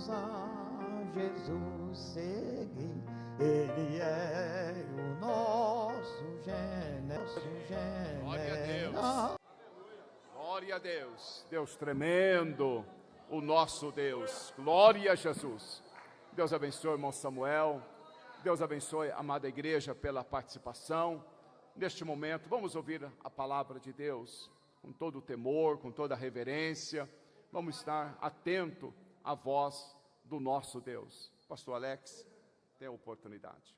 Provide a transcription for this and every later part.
vamos a Jesus seguir. Ele é o nosso generoso. Glória a Deus. Glória a Deus. Deus tremendo, o nosso Deus. Glória a Jesus. Deus abençoe o irmão Samuel. Deus abençoe a amada igreja pela participação. Neste momento, vamos ouvir a palavra de Deus com todo o temor, com toda a reverência. Vamos estar atento à voz do nosso Deus. Pastor Alex, tem a oportunidade.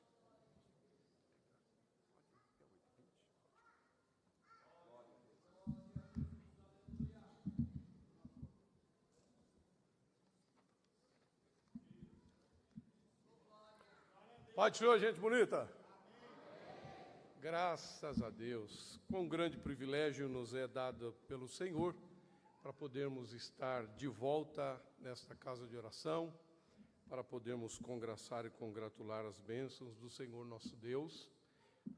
Pai do Senhor, gente bonita. Graças a Deus, quão grande privilégio nos é dado pelo Senhor para podermos estar de volta nesta casa de oração, para podermos congraçar e congratular as bênçãos do Senhor nosso Deus,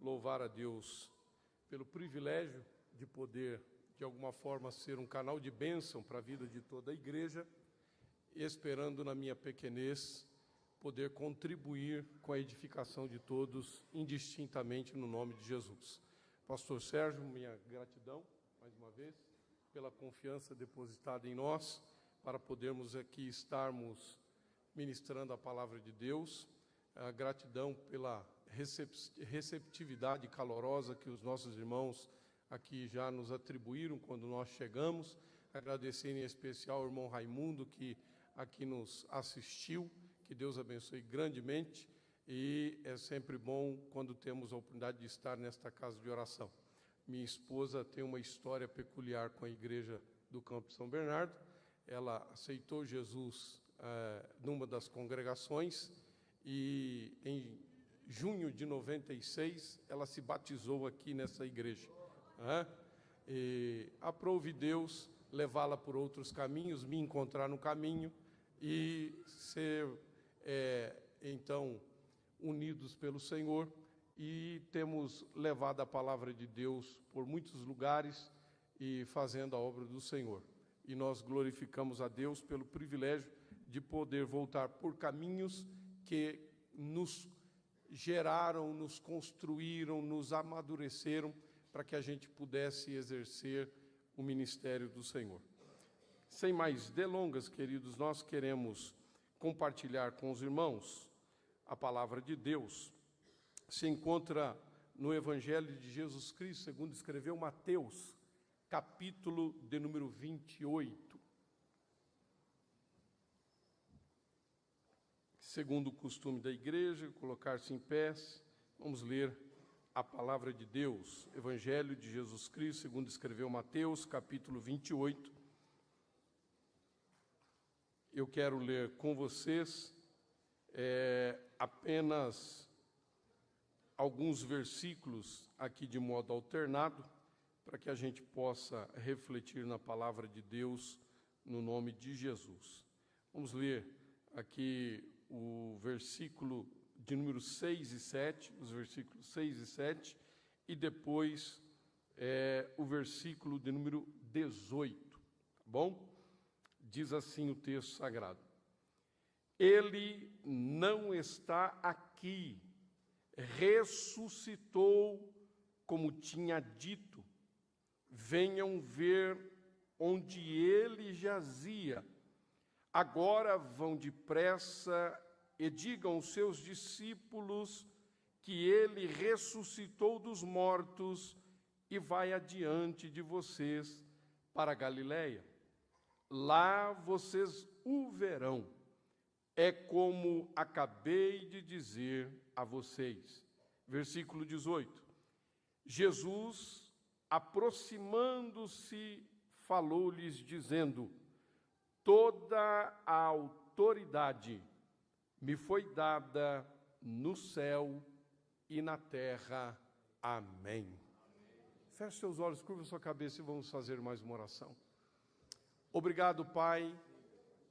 louvar a Deus pelo privilégio de poder, de alguma forma, ser um canal de bênção para a vida de toda a igreja, e esperando na minha pequenez poder contribuir com a edificação de todos, indistintamente, no nome de Jesus. Pastor Sérgio, minha gratidão, mais uma vez, pela confiança depositada em nós, para podermos aqui estarmos ministrando a palavra de Deus. A gratidão pela receptividade calorosa que os nossos irmãos aqui já nos atribuíram quando nós chegamos. Agradecer em especial ao irmão Raimundo, que aqui nos assistiu. Que Deus abençoe grandemente, e é sempre bom quando temos a oportunidade de estar nesta casa de oração. Minha esposa tem uma história peculiar com a igreja do Campo São Bernardo. Ela aceitou Jesus numa das congregações, e em junho de 96 ela se batizou aqui nessa igreja. E aprove Deus levá-la por outros caminhos, me encontrar no caminho e ser então unidos pelo Senhor, e temos levado a palavra de Deus por muitos lugares e fazendo a obra do Senhor. E nós glorificamos a Deus pelo privilégio de poder voltar por caminhos que nos geraram, nos construíram, nos amadureceram para que a gente pudesse exercer o ministério do Senhor. Sem mais delongas, queridos, nós queremos compartilhar com os irmãos a palavra de Deus. Se encontra no Evangelho de Jesus Cristo, segundo escreveu Mateus, capítulo de número 28. Segundo o costume da igreja, colocar-se em pés, vamos ler a palavra de Deus. Evangelho de Jesus Cristo, segundo escreveu Mateus, capítulo 28. Eu quero ler com vocês apenas alguns versículos aqui de modo alternado, para que a gente possa refletir na palavra de Deus no nome de Jesus. Vamos ler aqui o versículo de número 6 e 7, os versículos 6 e 7, e depois o versículo de número 18, tá bom? Diz assim o texto sagrado: Ele não está aqui, ressuscitou como tinha dito. Venham ver onde ele jazia. Agora vão depressa e digam aos seus discípulos que ele ressuscitou dos mortos e vai adiante de vocês para a Galileia. Lá vocês o verão. É como acabei de dizer a vocês. Versículo 18. Jesus, aproximando-se, falou-lhes, dizendo: Toda a autoridade me foi dada no céu e na terra. Amém. Feche seus olhos, curva sua cabeça e vamos fazer mais uma oração. Obrigado, Pai,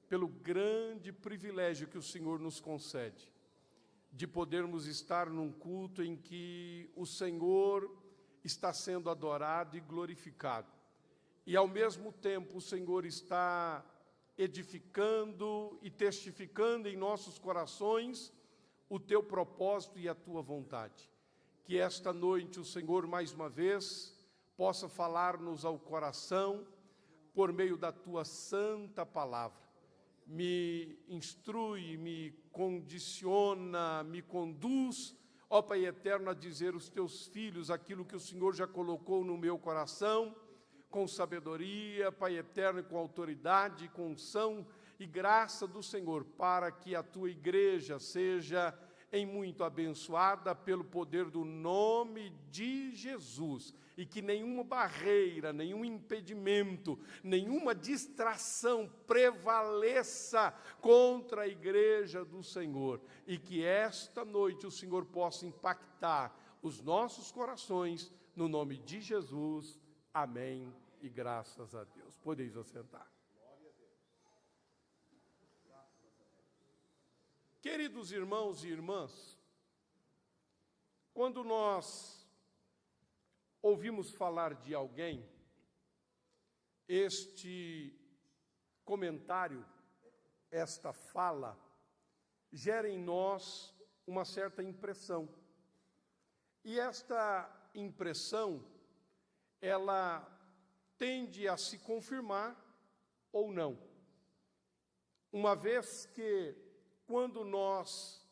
pelo grande privilégio que o Senhor nos concede, de podermos estar num culto em que o Senhor está sendo adorado e glorificado. E, ao mesmo tempo, o Senhor está edificando e testificando em nossos corações o teu propósito e a tua vontade. Que esta noite o Senhor, mais uma vez, possa falar-nos ao coração por meio da tua santa palavra. Me instrui, me condiciona, me conduz, ó Pai eterno, a dizer aos teus filhos aquilo que o Senhor já colocou no meu coração, com sabedoria, Pai eterno, e com autoridade, com unção e graça do Senhor, para que a tua igreja seja em muito abençoada pelo poder do nome de Jesus, e que nenhuma barreira, nenhum impedimento, nenhuma distração prevaleça contra a igreja do Senhor, e que esta noite o Senhor possa impactar os nossos corações, no nome de Jesus. Amém e graças a Deus. Podeis assentar. Queridos irmãos e irmãs, quando nós ouvimos falar de alguém, este comentário, esta fala, gera em nós uma certa impressão. E esta impressão, ela tende a se confirmar ou não. Uma vez que, quando nós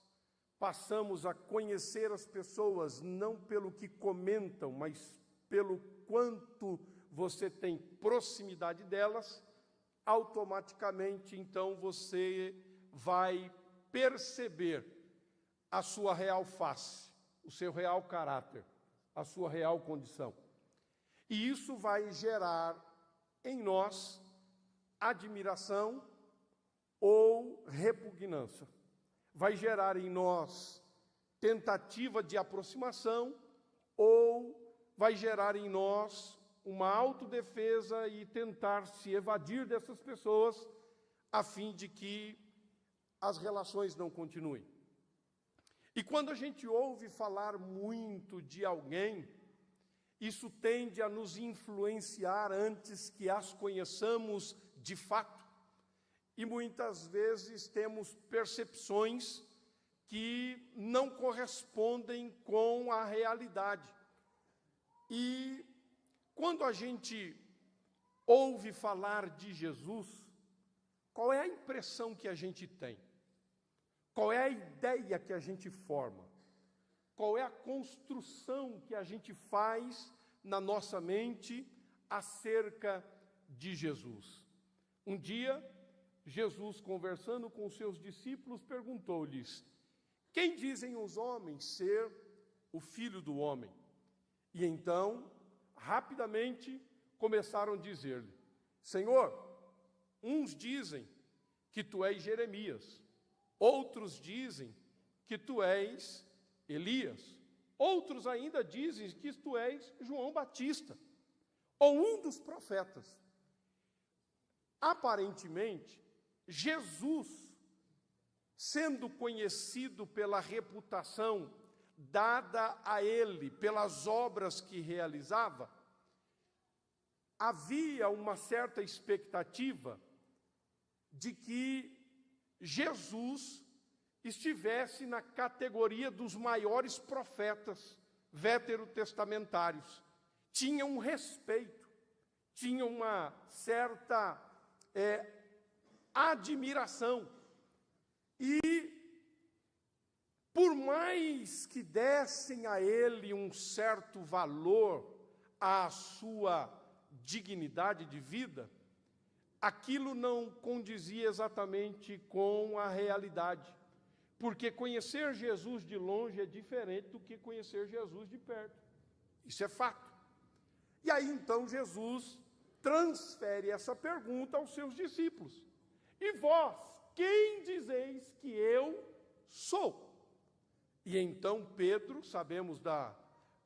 passamos a conhecer as pessoas, não pelo que comentam, mas pelo quanto você tem proximidade delas, automaticamente, então, você vai perceber a sua real face, o seu real caráter, a sua real condição. E isso vai gerar em nós admiração ou repugnância. Vai gerar em nós tentativa de aproximação ou vai gerar em nós uma autodefesa e tentar se evadir dessas pessoas a fim de que as relações não continuem. E quando a gente ouve falar muito de alguém, isso tende a nos influenciar antes que as conheçamos de fato. E muitas vezes temos percepções que não correspondem com a realidade. E quando a gente ouve falar de Jesus, qual é a impressão que a gente tem? Qual é a ideia que a gente forma? Qual é a construção que a gente faz na nossa mente acerca de Jesus? Um dia, Jesus, conversando com os seus discípulos, perguntou-lhes: quem dizem os homens ser o Filho do Homem? E então, rapidamente, começaram a dizer-lhe: Senhor, uns dizem que tu és Jeremias, outros dizem que tu és Elias, outros ainda dizem que tu és João Batista, ou um dos profetas. Aparentemente, Jesus, sendo conhecido pela reputação dada a ele, pelas obras que realizava, havia uma certa expectativa de que Jesus estivesse na categoria dos maiores profetas veterotestamentários. Tinha um respeito, tinha uma certa admiração. E, por mais que dessem a ele um certo valor à sua dignidade de vida, aquilo não condizia exatamente com a realidade. Porque conhecer Jesus de longe é diferente do que conhecer Jesus de perto. Isso é fato. E aí, então, Jesus transfere essa pergunta aos seus discípulos. E vós, quem dizeis que eu sou? E então Pedro, sabemos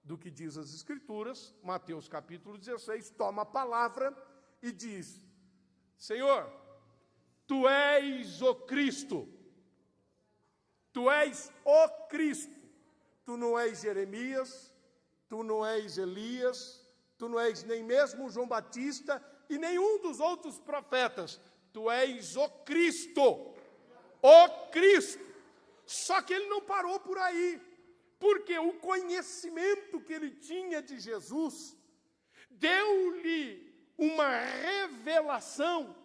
do que diz as Escrituras, Mateus capítulo 16, toma a palavra e diz: Senhor, tu és o Cristo. Tu és o Cristo, tu não és Jeremias, tu não és Elias, tu não és nem mesmo João Batista e nenhum dos outros profetas, tu és o Cristo. O Cristo. Só que ele não parou por aí, porque o conhecimento que ele tinha de Jesus deu-lhe uma revelação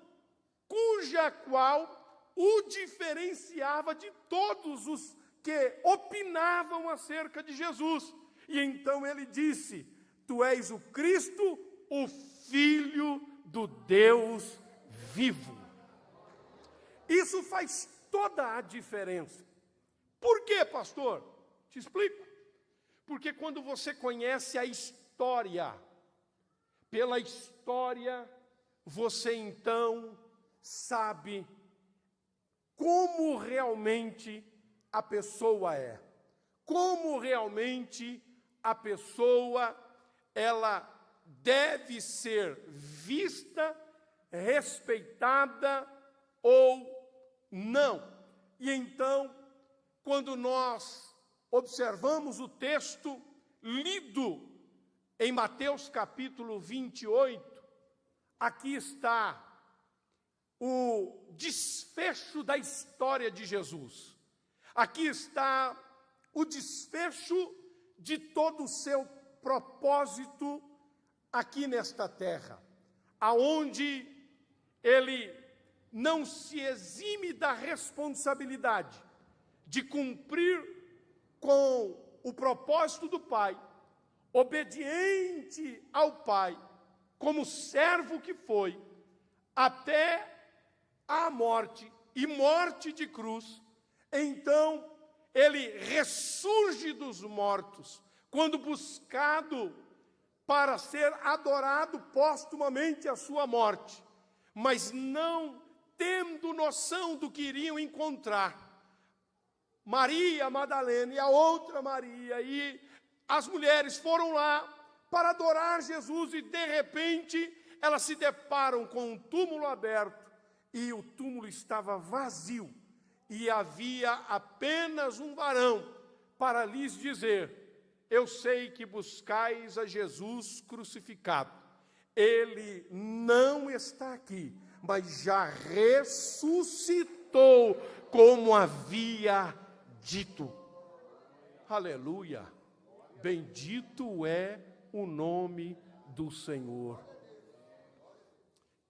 cuja qual o diferenciava de todos os que opinavam acerca de Jesus. E então ele disse: tu és o Cristo, o Filho do Deus vivo. Isso faz toda a diferença. Por quê, pastor? Te explico. Porque quando você conhece a história, pela história, você então sabe como realmente a pessoa é. Como realmente a pessoa, ela deve ser vista, respeitada ou não. E então, quando nós observamos o texto lido em Mateus capítulo 28, aqui está o desfecho da história de Jesus. Aqui está o desfecho de todo o seu propósito aqui nesta terra, aonde ele não se exime da responsabilidade de cumprir com o propósito do Pai, obediente ao Pai, como servo que foi, até a morte, e morte de cruz. Então, ele ressurge dos mortos, quando buscado para ser adorado póstumamente à sua morte, mas não tendo noção do que iriam encontrar. Maria Madalena e a outra Maria e as mulheres foram lá para adorar Jesus e, de repente, elas se deparam com um túmulo aberto e o túmulo estava vazio e havia apenas um varão para lhes dizer: eu sei que buscais a Jesus crucificado. Ele não está aqui, mas já ressuscitou, como havia dito. Aleluia! Bendito é o nome do Senhor.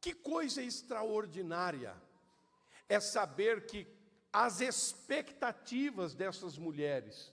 Que coisa extraordinária é saber que as expectativas dessas mulheres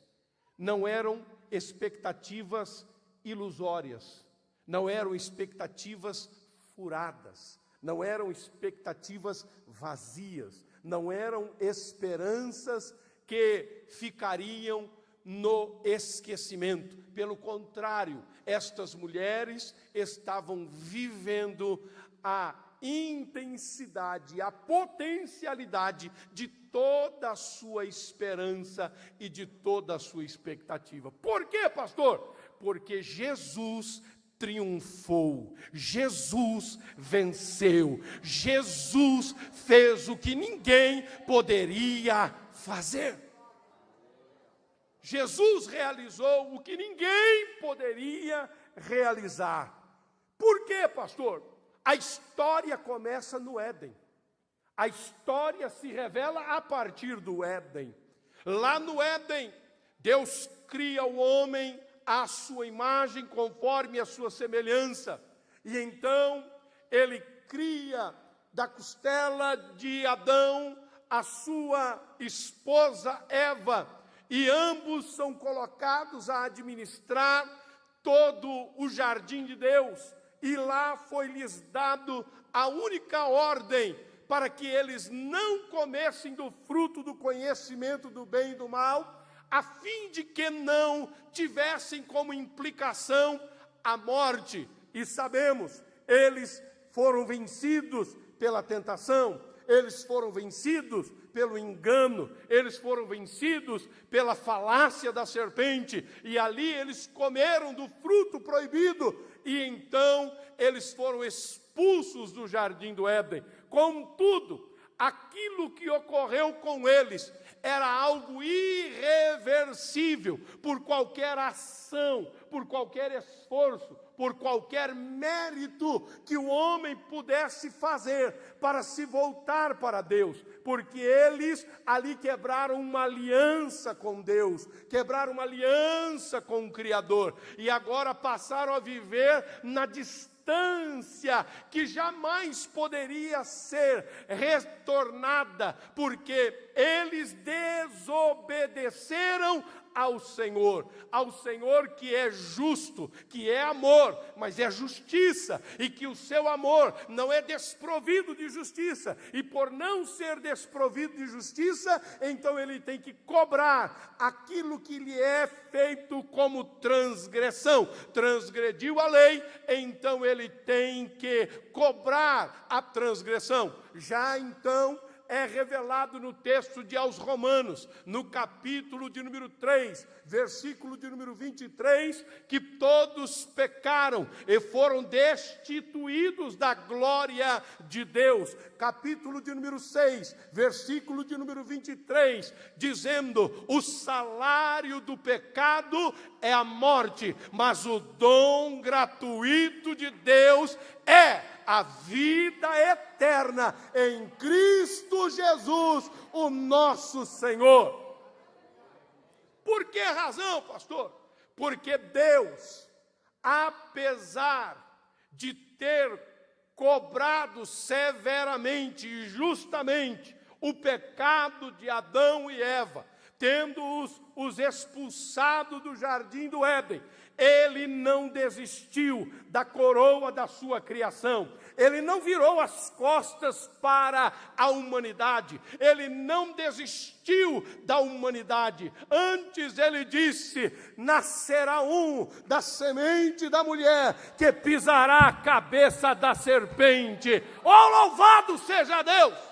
não eram expectativas ilusórias, não eram expectativas furadas, não eram expectativas vazias, não eram esperanças que ficariam no esquecimento. Pelo contrário, estas mulheres estavam vivendo a intensidade, a potencialidade de toda a sua esperança e de toda a sua expectativa. Por quê, pastor? Porque Jesus triunfou, Jesus venceu, Jesus fez o que ninguém poderia fazer. Jesus realizou o que ninguém poderia realizar. Por quê, pastor? A história começa no Éden. A história se revela a partir do Éden. Lá no Éden, Deus cria o homem à sua imagem, conforme a sua semelhança. E então, ele cria da costela de Adão a sua esposa Eva. E ambos são colocados a administrar todo o jardim de Deus. E lá foi-lhes dado a única ordem para que eles não comessem do fruto do conhecimento do bem e do mal, a fim de que não tivessem como implicação a morte. E sabemos, eles foram vencidos pela tentação, eles foram vencidos pelo engano, eles foram vencidos pela falácia da serpente, e ali eles comeram do fruto proibido, e então eles foram expulsos do jardim do Éden. Contudo, aquilo que ocorreu com eles era algo irreversível, por qualquer ação, por qualquer esforço, por qualquer mérito que o homem pudesse fazer para se voltar para Deus, porque eles ali quebraram uma aliança com Deus, quebraram uma aliança com o Criador, e agora passaram a viver na distância que jamais poderia ser retornada, porque eles desobedeceram ao Senhor que é justo, que é amor, mas é justiça, e que o seu amor não é desprovido de justiça, e por não ser desprovido de justiça, então ele tem que cobrar aquilo que lhe é feito como transgressão. Transgrediu a lei, então ele tem que cobrar a transgressão. Já então é revelado no texto de aos Romanos, no capítulo de número 3, versículo de número 23, que todos pecaram e foram destituídos da glória de Deus. Capítulo de número 6, versículo de número 23, dizendo: o salário do pecado é a morte, mas o dom gratuito de Deus é a vida eterna em Cristo Jesus, o nosso Senhor. Por que razão, pastor? Porque Deus, apesar de ter cobrado severamente e justamente o pecado de Adão e Eva, tendo-os expulsado do jardim do Éden, ele não desistiu da coroa da sua criação. Ele não virou as costas para a humanidade. Ele não desistiu da humanidade. Antes ele disse: nascerá um da semente da mulher que pisará a cabeça da serpente. Oh, louvado seja Deus!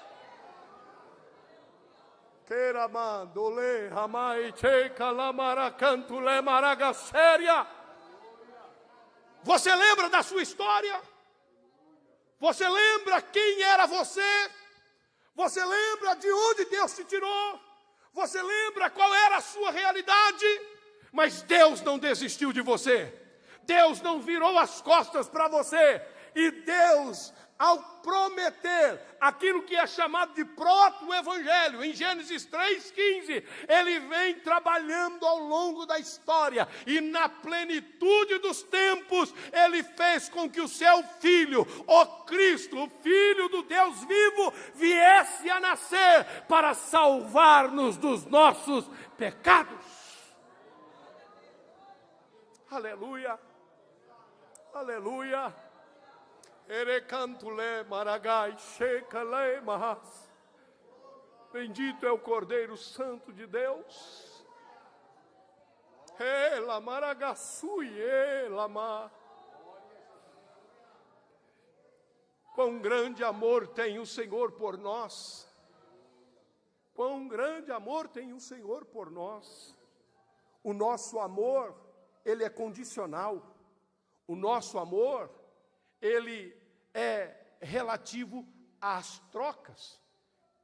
Você lembra da sua história? Você lembra quem era você? Você lembra de onde Deus te tirou? Você lembra qual era a sua realidade? Mas Deus não desistiu de você. Deus não virou as costas para você. E Deus, ao prometer aquilo que é chamado de proto-evangelho, em Gênesis 3,15, ele vem trabalhando ao longo da história, e na plenitude dos tempos, ele fez com que o seu Filho, o Cristo, o Filho do Deus vivo, viesse a nascer para salvar-nos dos nossos pecados. Aleluia, aleluia. Bendito é o Cordeiro Santo de Deus. Quão grande amor tem o Senhor por nós. Quão grande amor tem o Senhor por nós. O nosso amor, ele é condicional. O nosso amor, ele é relativo às trocas.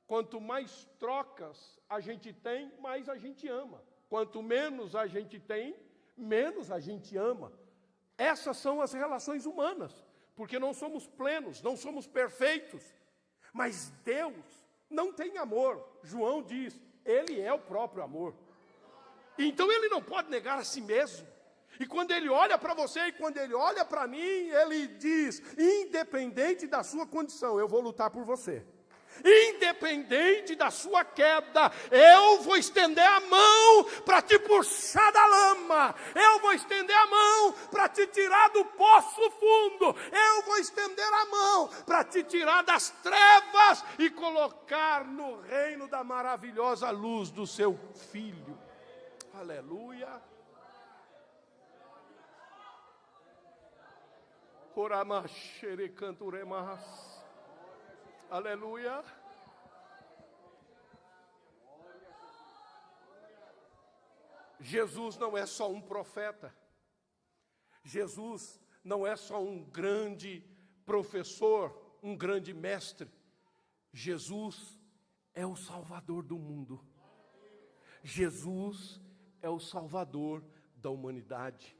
Quanto mais trocas a gente tem, mais a gente ama. Quanto menos a gente tem, menos a gente ama. Essas são as relações humanas, porque não somos plenos, não somos perfeitos. Mas Deus não tem amor. João diz, ele é o próprio amor. Então ele não pode negar a si mesmo. E quando ele olha para você e quando ele olha para mim, ele diz, independente da sua condição, eu vou lutar por você. Independente da sua queda, eu vou estender a mão para te puxar da lama. Eu vou estender a mão para te tirar do poço fundo. Eu vou estender a mão para te tirar das trevas e colocar no reino da maravilhosa luz do seu Filho. Aleluia. Aleluia. Jesus não é só um profeta. Jesus não é só um grande professor, um grande mestre. Jesus é o Salvador do mundo. Jesus é o Salvador da humanidade.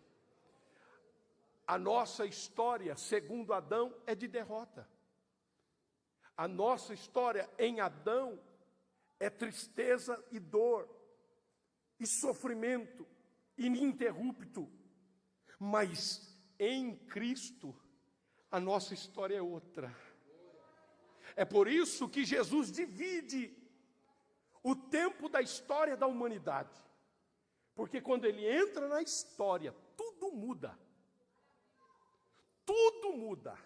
A nossa história, segundo Adão, é de derrota. A nossa história em Adão é tristeza e dor, e sofrimento ininterrupto. Mas em Cristo, a nossa história é outra. É por isso que Jesus divide o tempo da história da humanidade. Porque quando ele entra na história, tudo muda. Tudo muda.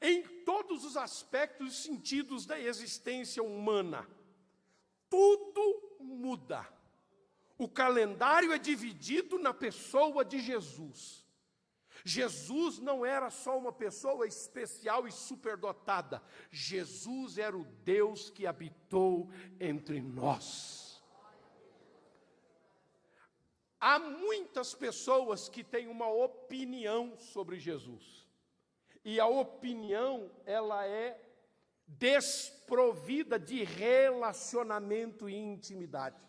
Em todos os aspectos e sentidos da existência humana. Tudo muda. O calendário é dividido na pessoa de Jesus. Jesus não era só uma pessoa especial e superdotada. Jesus era o Deus que habitou entre nós. Há muitas pessoas que têm uma opinião sobre Jesus. E a opinião, ela é desprovida de relacionamento e intimidade.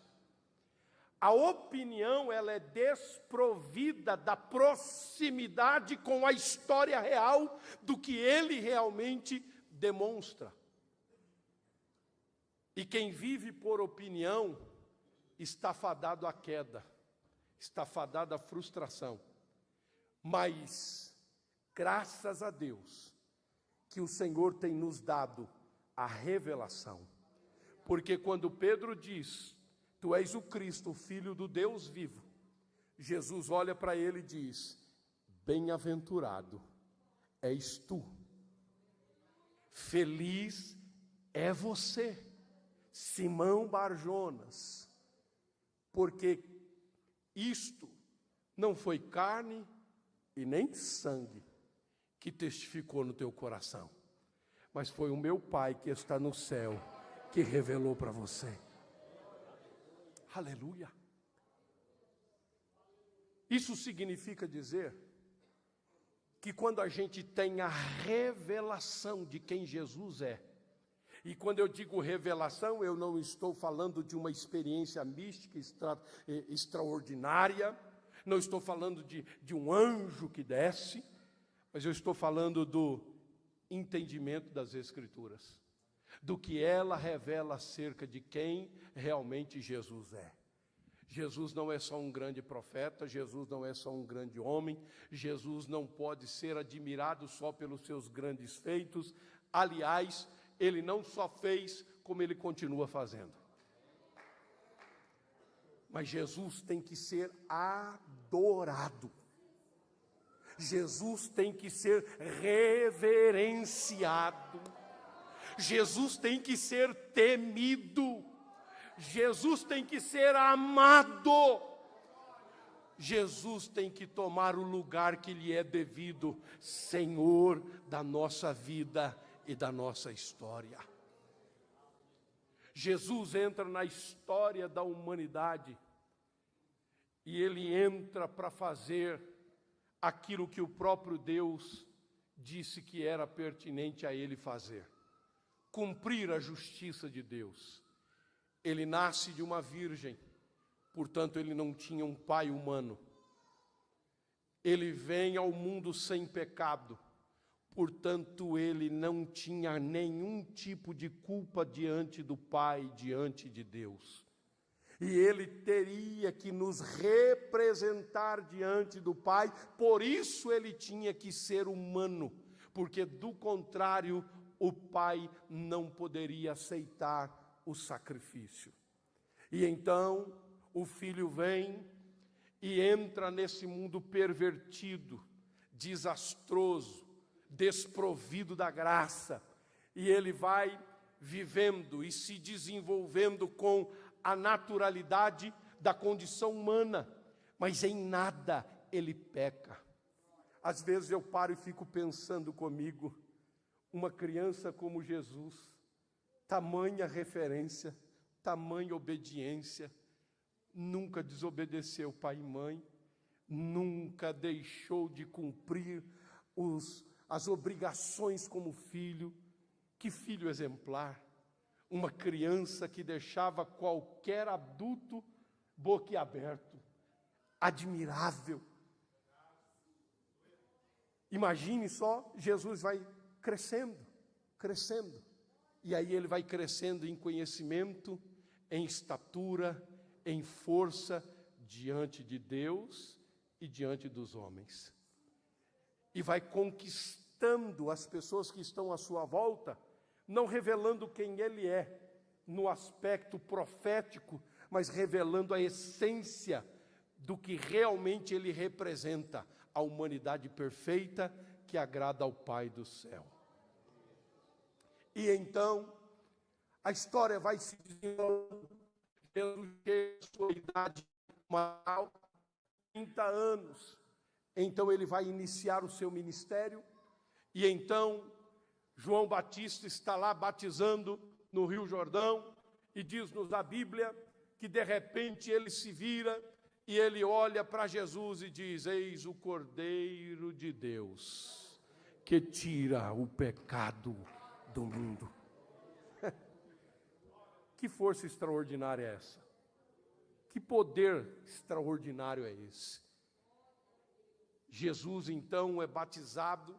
A opinião, ela é desprovida da proximidade com a história real do que ele realmente demonstra. E quem vive por opinião está fadado à queda, está fadado à frustração. Mas, graças a Deus, que o Senhor tem nos dado a revelação. Porque quando Pedro diz: Tu és o Cristo, o Filho do Deus vivo, Jesus olha para ele e diz: Bem-aventurado és tu, feliz é você, Simão Barjonas, porque isto não foi carne e nem sangue que testificou no teu coração, mas foi o meu Pai que está no céu que revelou para você. Aleluia. Isso significa dizer que quando a gente tem a revelação de quem Jesus é, e quando eu digo revelação, eu não estou falando de uma experiência mística extraordinária, não estou falando de um anjo que desce, mas eu estou falando do entendimento das Escrituras, do que ela revela acerca de quem realmente Jesus é. Jesus não é só um grande profeta, Jesus não é só um grande homem, Jesus não pode ser admirado só pelos seus grandes feitos. Aliás, ele não só fez, como ele continua fazendo. Mas Jesus tem que ser adorado. Jesus tem que ser reverenciado. Jesus tem que ser temido. Jesus tem que ser amado. Jesus tem que tomar o lugar que lhe é devido, Senhor da nossa vida e da nossa história. Jesus entra na história da humanidade e ele entra para fazer aquilo que o próprio Deus disse que era pertinente a ele fazer: cumprir a justiça de Deus. Ele nasce de uma virgem, portanto ele não tinha um pai humano. Ele vem ao mundo sem pecado, portanto ele não tinha nenhum tipo de culpa diante do Pai, diante de Deus. E ele teria que nos representar diante do Pai, por isso ele tinha que ser humano, porque do contrário o Pai não poderia aceitar o sacrifício. E então o Filho vem e entra nesse mundo pervertido, desastroso, desprovido da graça, e ele vai vivendo e se desenvolvendo com a naturalidade da condição humana, mas em nada ele peca. Às vezes eu paro e fico pensando comigo, uma criança como Jesus, tamanha referência, tamanha obediência, nunca desobedeceu pai e mãe, nunca deixou de cumprir as obrigações como filho. Que filho exemplar! Uma criança que deixava qualquer adulto boquiaberto, admirável. Imagine só, Jesus vai crescendo, crescendo. E aí ele vai crescendo em conhecimento, em estatura, em força, diante de Deus e diante dos homens. E vai conquistando as pessoas que estão à sua volta, não revelando quem ele é, no aspecto profético, mas revelando a essência do que realmente ele representa, a humanidade perfeita que agrada ao Pai do céu. E então, a história vai se desenvolvendo, pelo que sua idade maior, 30 anos. Então ele vai iniciar o seu ministério, e então João Batista está lá batizando no Rio Jordão, e diz-nos a Bíblia que de repente ele se vira e ele olha para Jesus e diz: eis o Cordeiro de Deus, que tira o pecado do mundo. Que força extraordinária é essa? Que poder extraordinário é esse? Jesus então é batizado,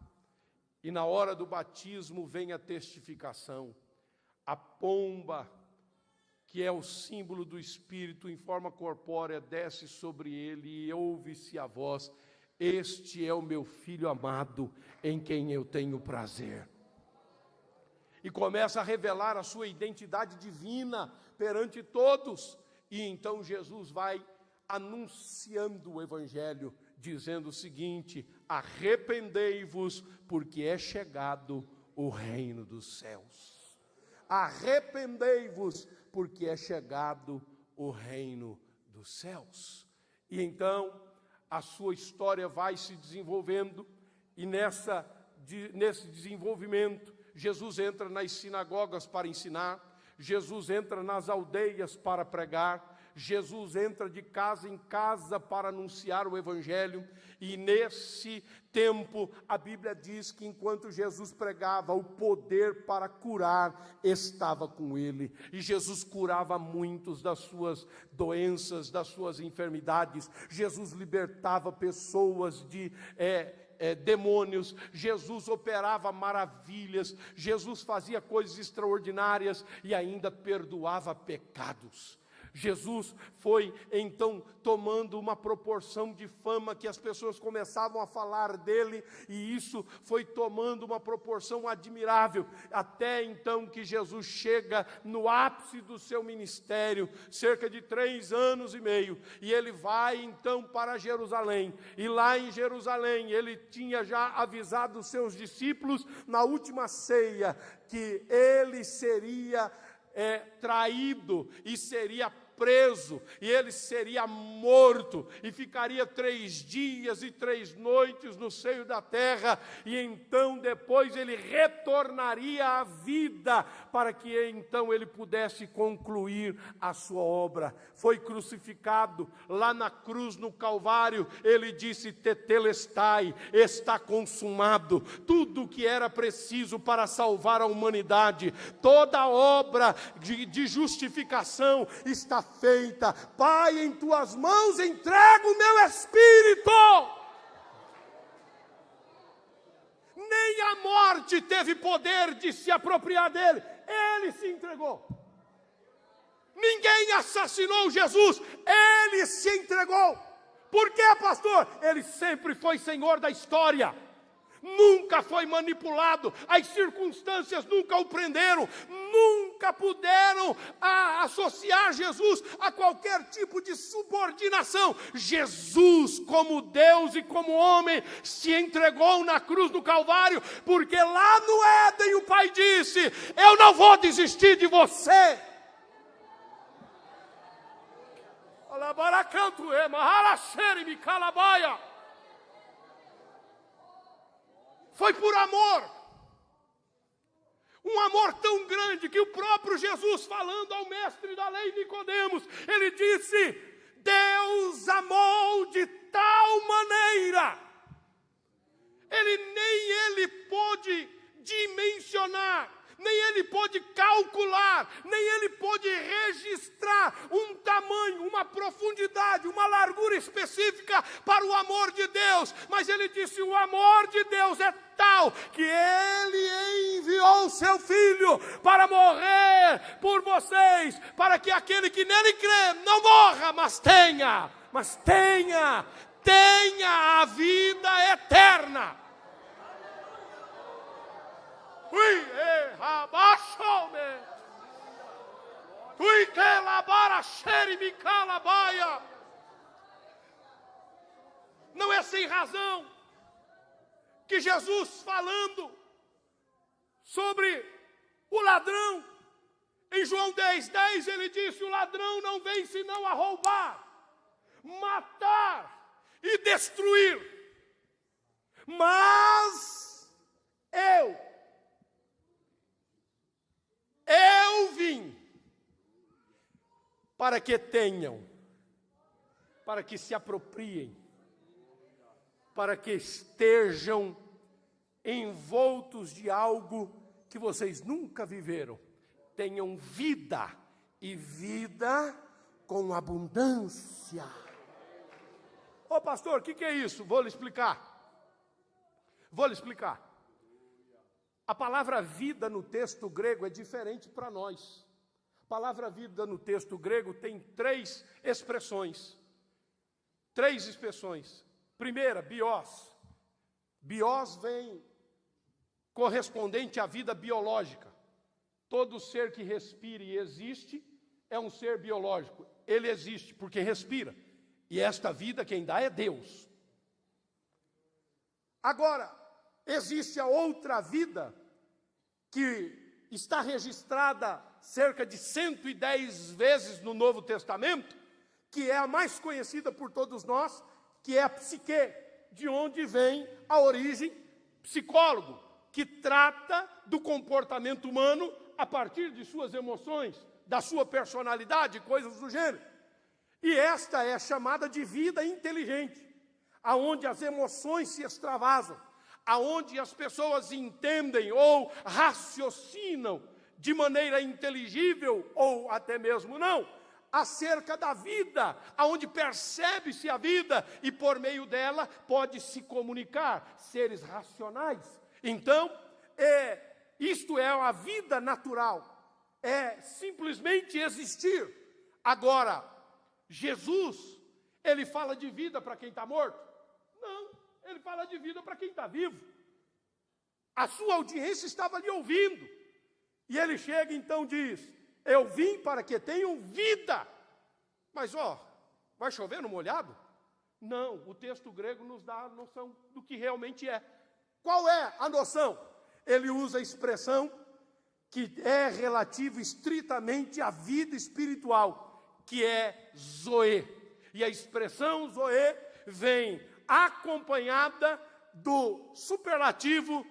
e na hora do batismo vem a testificação. A pomba, que é o símbolo do Espírito em forma corpórea, desce sobre ele e ouve-se a voz: este é o meu Filho amado, em quem eu tenho prazer. E começa a revelar a sua identidade divina perante todos. E então Jesus vai anunciando o Evangelho, dizendo o seguinte: arrependei-vos, porque é chegado o reino dos céus. Arrependei-vos, porque é chegado o reino dos céus. E então a sua história vai se desenvolvendo, e nesse desenvolvimento, Jesus entra nas sinagogas para ensinar, Jesus entra nas aldeias para pregar, Jesus entra de casa em casa para anunciar o Evangelho. E nesse tempo, a Bíblia diz que enquanto Jesus pregava, o poder para curar estava com ele. E Jesus curava muitos das suas doenças, das suas enfermidades. Jesus libertava pessoas de demônios. Jesus operava maravilhas. Jesus fazia coisas extraordinárias e ainda perdoava pecados. Jesus foi então tomando uma proporção de fama, que as pessoas começavam a falar dele, e isso foi tomando uma proporção admirável, até então que Jesus chega no ápice do seu ministério, cerca de 3 anos e meio, e ele vai então para Jerusalém, e lá em Jerusalém ele tinha já avisado os seus discípulos na última ceia, que ele seria traído e seria preso, e ele seria morto, e ficaria 3 dias e 3 noites no seio da terra, e então depois ele retornaria à vida, para que então ele pudesse concluir a sua obra. Foi crucificado lá na cruz, no Calvário, ele disse: tetelestai, está consumado. Tudo o que era preciso para salvar a humanidade, toda a obra de justificação está feita. Pai, em tuas mãos entrego o meu espírito. Nem a morte teve poder de se apropriar dele, ele se entregou. Ninguém assassinou Jesus, ele se entregou. Por quê, pastor? Ele sempre foi Senhor da história, nunca foi manipulado, as circunstâncias nunca o prenderam, nunca puderam associar Jesus a qualquer tipo de subordinação. Jesus, como Deus e como homem, se entregou na cruz do Calvário, porque lá no Éden o Pai disse: eu não vou desistir de você. Foi por amor, um amor tão grande que o próprio Jesus, falando ao mestre da lei Nicodemos, ele disse: Deus amou de tal maneira, nem ele pôde dimensionar, nem ele ele pôde calcular, nem ele pôde registrar um tamanho, uma profundidade, uma largura específica para o amor de Deus. Mas ele disse: o amor de Deus é tal que ele enviou o seu Filho para morrer por vocês, para que aquele que nele crê não morra, mas tenha a vida eterna. Não é sem razão que Jesus, falando sobre o ladrão, em João 10:10, ele disse: o ladrão não vem senão a roubar, matar e destruir. Mas eu vim para que tenham, para que se apropriem, para que estejam envoltos de algo que vocês nunca viveram. Tenham vida, e vida com abundância. Ô pastor, o que é isso? Vou lhe explicar. A palavra vida no texto grego é diferente para nós. A palavra vida no texto grego tem três expressões. Primeira, bios. Bios vem correspondente à vida biológica. Todo ser que respira e existe é um ser biológico. Ele existe porque respira. E esta vida quem dá é Deus. Agora, existe a outra vida que está registrada cerca de 110 vezes no Novo Testamento, que é a mais conhecida por todos nós, que é a psique, de onde vem a origem psicólogo, que trata do comportamento humano a partir de suas emoções, da sua personalidade, coisas do gênero. E esta é chamada de vida inteligente, aonde as emoções se extravasam, aonde as pessoas entendem ou raciocinam de maneira inteligível ou até mesmo não, acerca da vida, aonde percebe-se a vida e por meio dela pode se comunicar, seres racionais. Então, isto é a vida natural, é simplesmente existir. Agora, Jesus, ele fala de vida para quem está morto? Não, ele fala de vida para quem está vivo. A sua audiência estava ali ouvindo. E ele chega então e diz: eu vim para que tenham vida. Mas vai chover no molhado? Não, o texto grego nos dá a noção do que realmente é. Qual é a noção? Ele usa a expressão que é relativa estritamente à vida espiritual, que é zoe. E a expressão zoe vem acompanhada do superlativo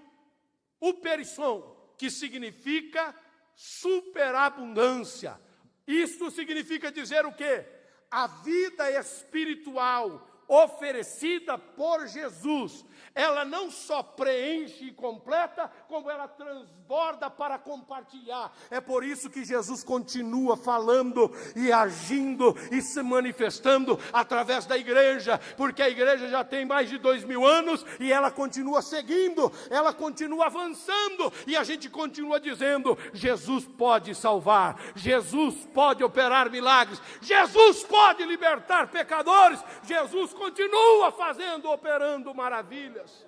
uperisson, que significa superabundância. Isto significa dizer o quê? A vida espiritual oferecida por Jesus, ela não só preenche e completa, como ela transborda para compartilhar. É por isso que Jesus continua falando e agindo e se manifestando através da igreja, porque a igreja já tem mais de 2000 anos e ela continua seguindo, ela continua avançando, e a gente continua dizendo: Jesus pode salvar, Jesus pode operar milagres, Jesus pode libertar pecadores, Jesus continua operando maravilhas.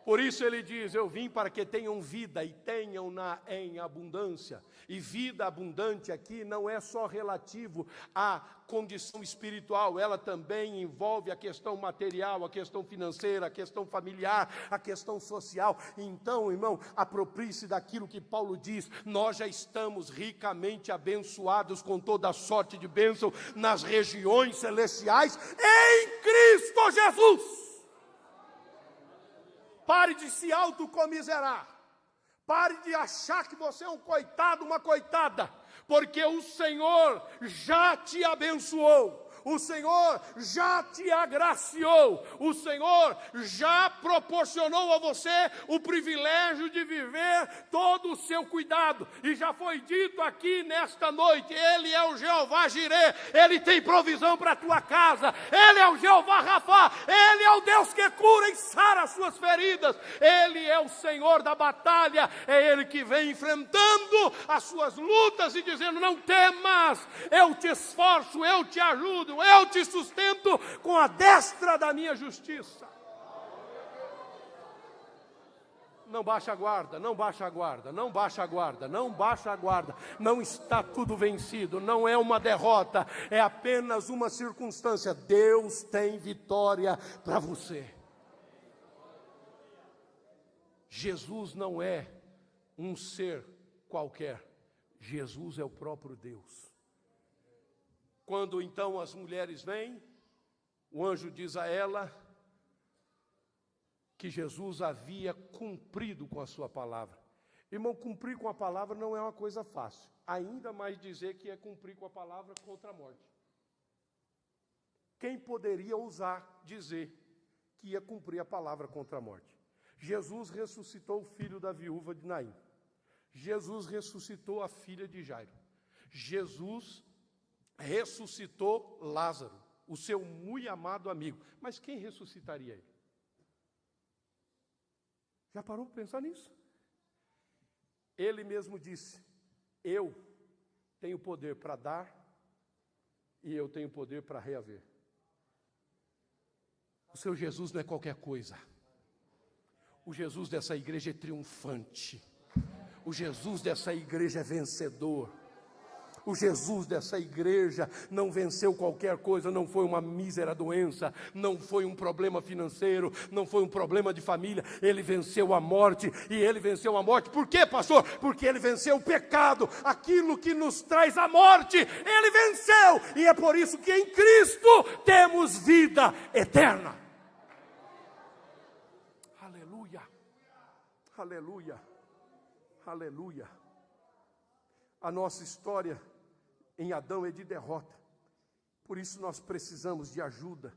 Por isso ele diz: eu vim para que tenham vida e tenham-na em abundância. E vida abundante aqui não é só relativo à condição espiritual, ela também envolve a questão material, a questão financeira, a questão familiar, a questão social. Então, irmão, aproprie-se daquilo que Paulo diz: nós já estamos ricamente abençoados com toda a sorte de bênção nas regiões celestiais em Cristo Jesus. Pare de se autocomiserar. Pare de achar que você é um coitado, uma coitada, porque o Senhor já te abençoou. o Senhor já te agraciou, o Senhor já proporcionou a você o privilégio de viver todo o seu cuidado. E já foi dito aqui nesta noite, Ele é o Jeová Jireh, Ele tem provisão para a tua casa, Ele é o Jeová Rafá, Ele é o Deus que cura e sara as suas feridas, Ele é o Senhor da batalha, é Ele que vem enfrentando as suas lutas e dizendo: não temas, eu te esforço, eu te ajudo, eu te sustento com a destra da minha justiça. Não baixa a guarda, não baixa a guarda, não baixa a guarda, não baixa a guarda. Não está tudo vencido, não é uma derrota, é apenas uma circunstância. Deus tem vitória para você. Jesus não é um ser qualquer, Jesus é o próprio Deus. Quando então as mulheres vêm, o anjo diz a ela que Jesus havia cumprido com a sua palavra. Irmão, cumprir com a palavra não é uma coisa fácil. Ainda mais dizer que é cumprir com a palavra contra a morte. Quem poderia ousar dizer que ia cumprir a palavra contra a morte? Jesus ressuscitou o filho da viúva de Naim. Jesus ressuscitou a filha de Jairo. Jesus ressuscitou Lázaro, o seu muito amado amigo. Mas quem ressuscitaria ele? Já parou para pensar nisso? Ele mesmo disse: eu tenho poder para dar e eu tenho poder para reaver. O seu Jesus não é qualquer coisa. O Jesus dessa igreja é triunfante. O Jesus dessa igreja é vencedor. O Jesus dessa igreja não venceu qualquer coisa, não foi uma mísera doença, não foi um problema financeiro, não foi um problema de família. Ele venceu a morte, e ele venceu a morte. Por quê, pastor? Porque ele venceu o pecado, aquilo que nos traz a morte, ele venceu. E é por isso que em Cristo temos vida eterna. Aleluia, aleluia, aleluia. A nossa história em Adão é de derrota. Por isso nós precisamos de ajuda,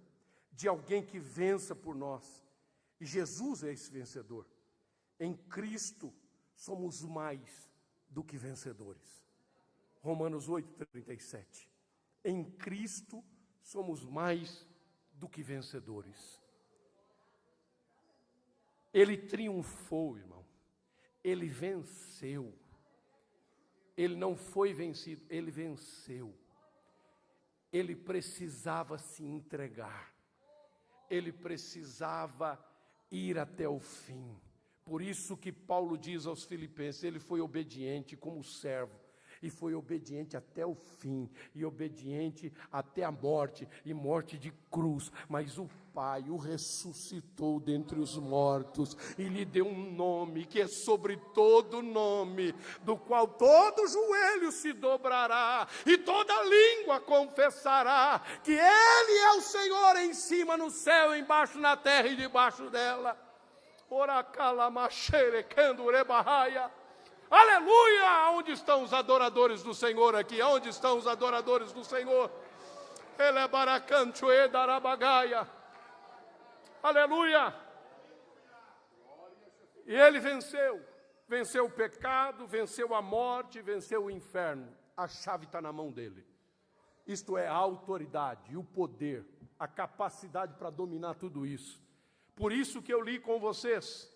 de alguém que vença por nós. E Jesus é esse vencedor. Em Cristo somos mais do que vencedores. Romanos 8:37. Em Cristo somos mais do que vencedores. Ele triunfou, irmão. Ele venceu. Ele não foi vencido, ele venceu. Ele precisava se entregar. Ele precisava ir até o fim. Por isso que Paulo diz aos Filipenses, ele foi obediente como servo. E foi obediente até o fim, e obediente até a morte, e morte de cruz. Mas o Pai o ressuscitou dentre os mortos, e lhe deu um nome, que é sobre todo nome, do qual todo joelho se dobrará, e toda língua confessará, que Ele é o Senhor em cima no céu, embaixo na terra e debaixo dela. Oracalamasherecandurebarraia. Aleluia! Onde estão os adoradores do Senhor aqui? Onde estão os adoradores do Senhor? Ele é baracanchoe darabagaia. Aleluia! E ele venceu. Venceu o pecado, venceu a morte, venceu o inferno. A chave está na mão dele. Isto é a autoridade, o poder, a capacidade para dominar tudo isso. Por isso que eu li com vocês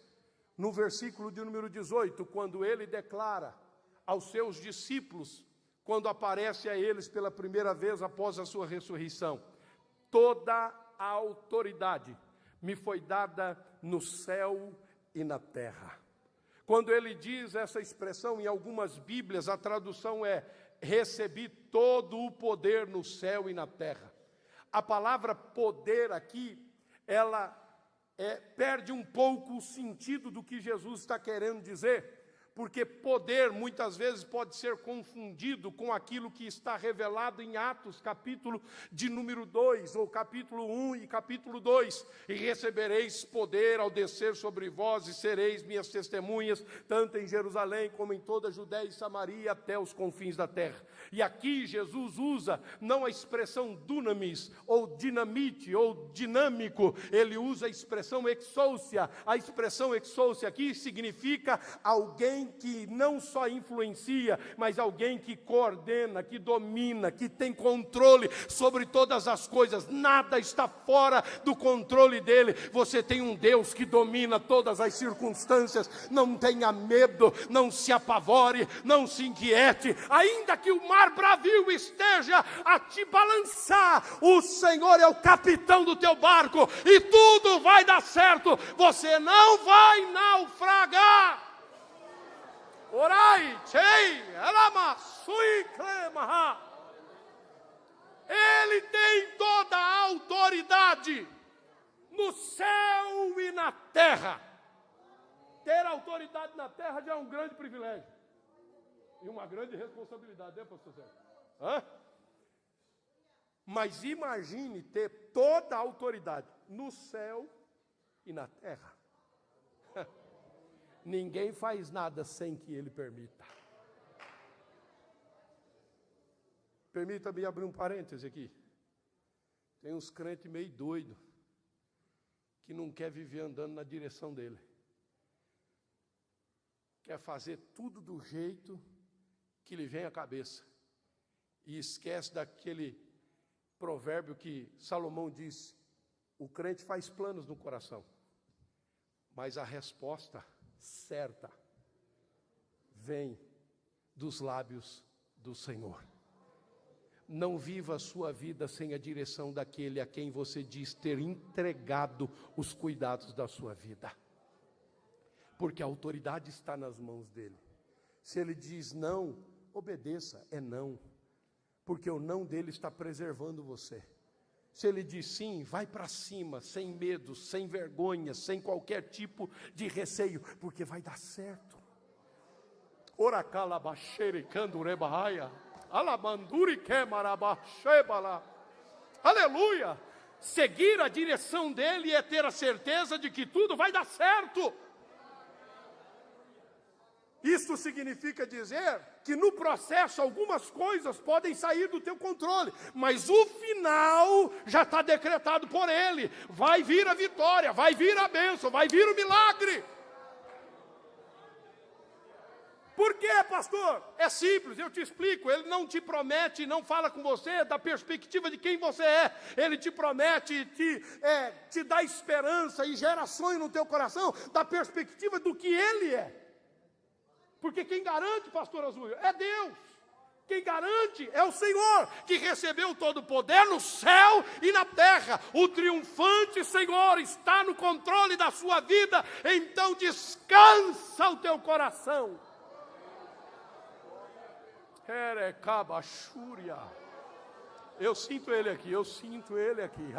no versículo de número 18, quando ele declara aos seus discípulos, quando aparece a eles pela primeira vez após a sua ressurreição: toda a autoridade me foi dada no céu e na terra. Quando ele diz essa expressão, em algumas Bíblias a tradução é: recebi todo o poder no céu e na terra. A palavra poder aqui, ela perde um pouco o sentido do que Jesus está querendo dizer, Porque poder muitas vezes pode ser confundido com aquilo que está revelado em Atos, capítulo de número 2, ou capítulo 1 e capítulo 2. E recebereis poder ao descer sobre vós e sereis minhas testemunhas, tanto em Jerusalém como em toda a Judéia e Samaria, até os confins da terra. E aqui Jesus usa não a expressão dunamis, ou dinamite, ou dinâmico, ele usa a expressão exousia. A expressão exousia aqui significa alguém que não só influencia, mas alguém que coordena, que domina, que tem controle sobre todas as coisas. Nada está fora do controle dele. Você tem um Deus que domina todas as circunstâncias. Não tenha medo, não se apavore, não se inquiete. Ainda que o mar bravio esteja a te balançar, o Senhor é o capitão do teu barco e tudo vai dar certo. Você não vai naufragar. Orai, chei, elama, sui, clemaha. Ele tem toda a autoridade no céu e na terra. Ter autoridade na terra já é um grande privilégio e uma grande responsabilidade, né, pastor Zé? Mas imagine ter toda a autoridade no céu e na terra. Ninguém faz nada sem que ele permita. Permita-me abrir um parêntese aqui. Tem uns crentes meio doidos que não quer viver andando na direção dele. Quer fazer tudo do jeito que lhe vem à cabeça. E esquece daquele provérbio que Salomão disse: o crente faz planos no coração, mas a resposta certa vem dos lábios do Senhor. Não viva a sua vida sem a direção daquele a quem você diz ter entregado os cuidados da sua vida, porque a autoridade está nas mãos dele. Se ele diz não, obedeça, é não, porque o não dele está preservando você. Se ele diz sim, vai para cima, sem medo, sem vergonha, sem qualquer tipo de receio, porque vai dar certo. Aleluia! Seguir a direção dele é ter a certeza de que tudo vai dar certo. Isso significa dizer que no processo algumas coisas podem sair do teu controle, mas o final já está decretado por ele. Vai vir a vitória, vai vir a bênção, vai vir o milagre. Por quê, pastor? É simples, eu te explico. Ele não te promete, não fala com você da perspectiva de quem você é. Ele te promete, te dá esperança e gerações no teu coração da perspectiva do que ele é. Porque quem garante, pastor Azul, é Deus. Quem garante é o Senhor, que recebeu todo o poder no céu e na terra. O triunfante Senhor está no controle da sua vida. Então descansa o teu coração. Eu sinto ele aqui, eu sinto ele aqui.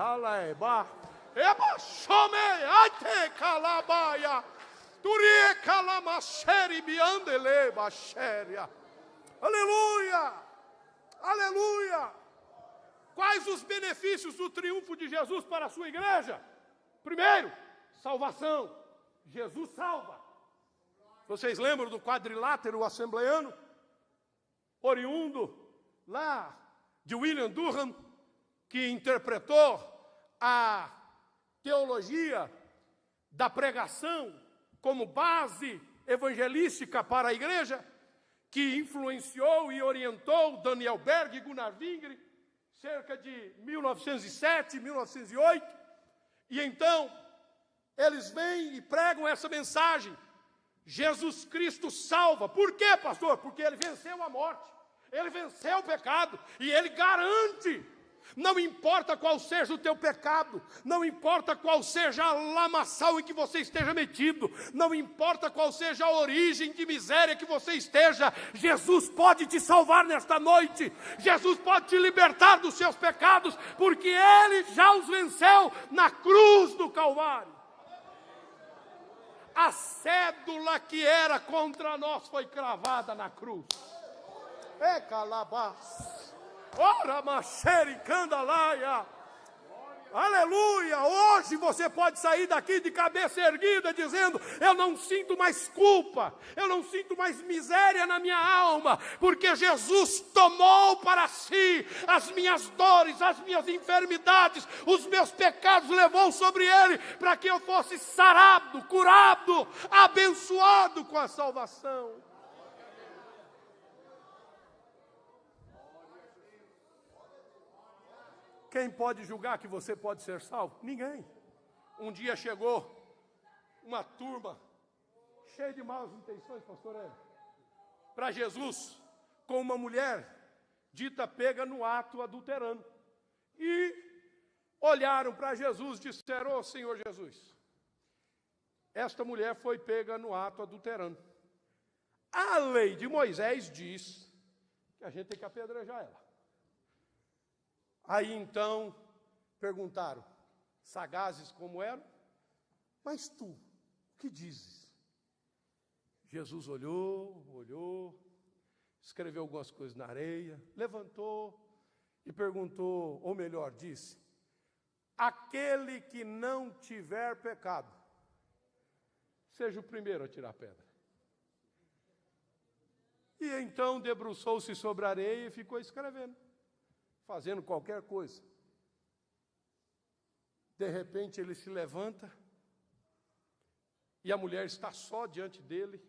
Aleluia. Aleluia! Quais os benefícios do triunfo de Jesus para a sua igreja? Primeiro, salvação. Jesus salva. Vocês lembram do quadrilátero assembleiano? Oriundo lá de William Durham, que interpretou a teologia da pregação como base evangelística para a igreja, que influenciou e orientou Daniel Berg e Gunnar Wingre, cerca de 1907, 1908, e então eles vêm e pregam essa mensagem: Jesus Cristo salva. Por quê, pastor? Porque ele venceu a morte, ele venceu o pecado, e ele garante. Não importa qual seja o teu pecado, não importa qual seja a lamaçal em que você esteja metido, não importa qual seja a origem de miséria que você esteja, Jesus pode te salvar nesta noite, Jesus pode te libertar dos seus pecados, porque Ele já os venceu na cruz do Calvário. A cédula que era contra nós foi cravada na cruz. É calabás. Ora, macheri, candalaia. Aleluia! Hoje você pode sair daqui de cabeça erguida dizendo: eu não sinto mais culpa, eu não sinto mais miséria na minha alma, porque Jesus tomou para si as minhas dores, as minhas enfermidades, os meus pecados, levou sobre ele, para que eu fosse sarado, curado, abençoado com a salvação. Quem pode julgar que você pode ser salvo? Ninguém. Um dia chegou uma turma cheia de más intenções, pastor Hélio, para Jesus, com uma mulher dita pega no ato adulterando. E olharam para Jesus e disseram: ô Senhor Jesus, esta mulher foi pega no ato adulterando. A lei de Moisés diz que a gente tem que apedrejar ela. Aí então perguntaram, sagazes como eram: mas tu, o que dizes? Jesus olhou, escreveu algumas coisas na areia, levantou e perguntou, ou melhor, disse: aquele que não tiver pecado, seja o primeiro a tirar a pedra. E então debruçou-se sobre a areia e ficou escrevendo, fazendo qualquer coisa. De repente ele se levanta e a mulher está só diante dele.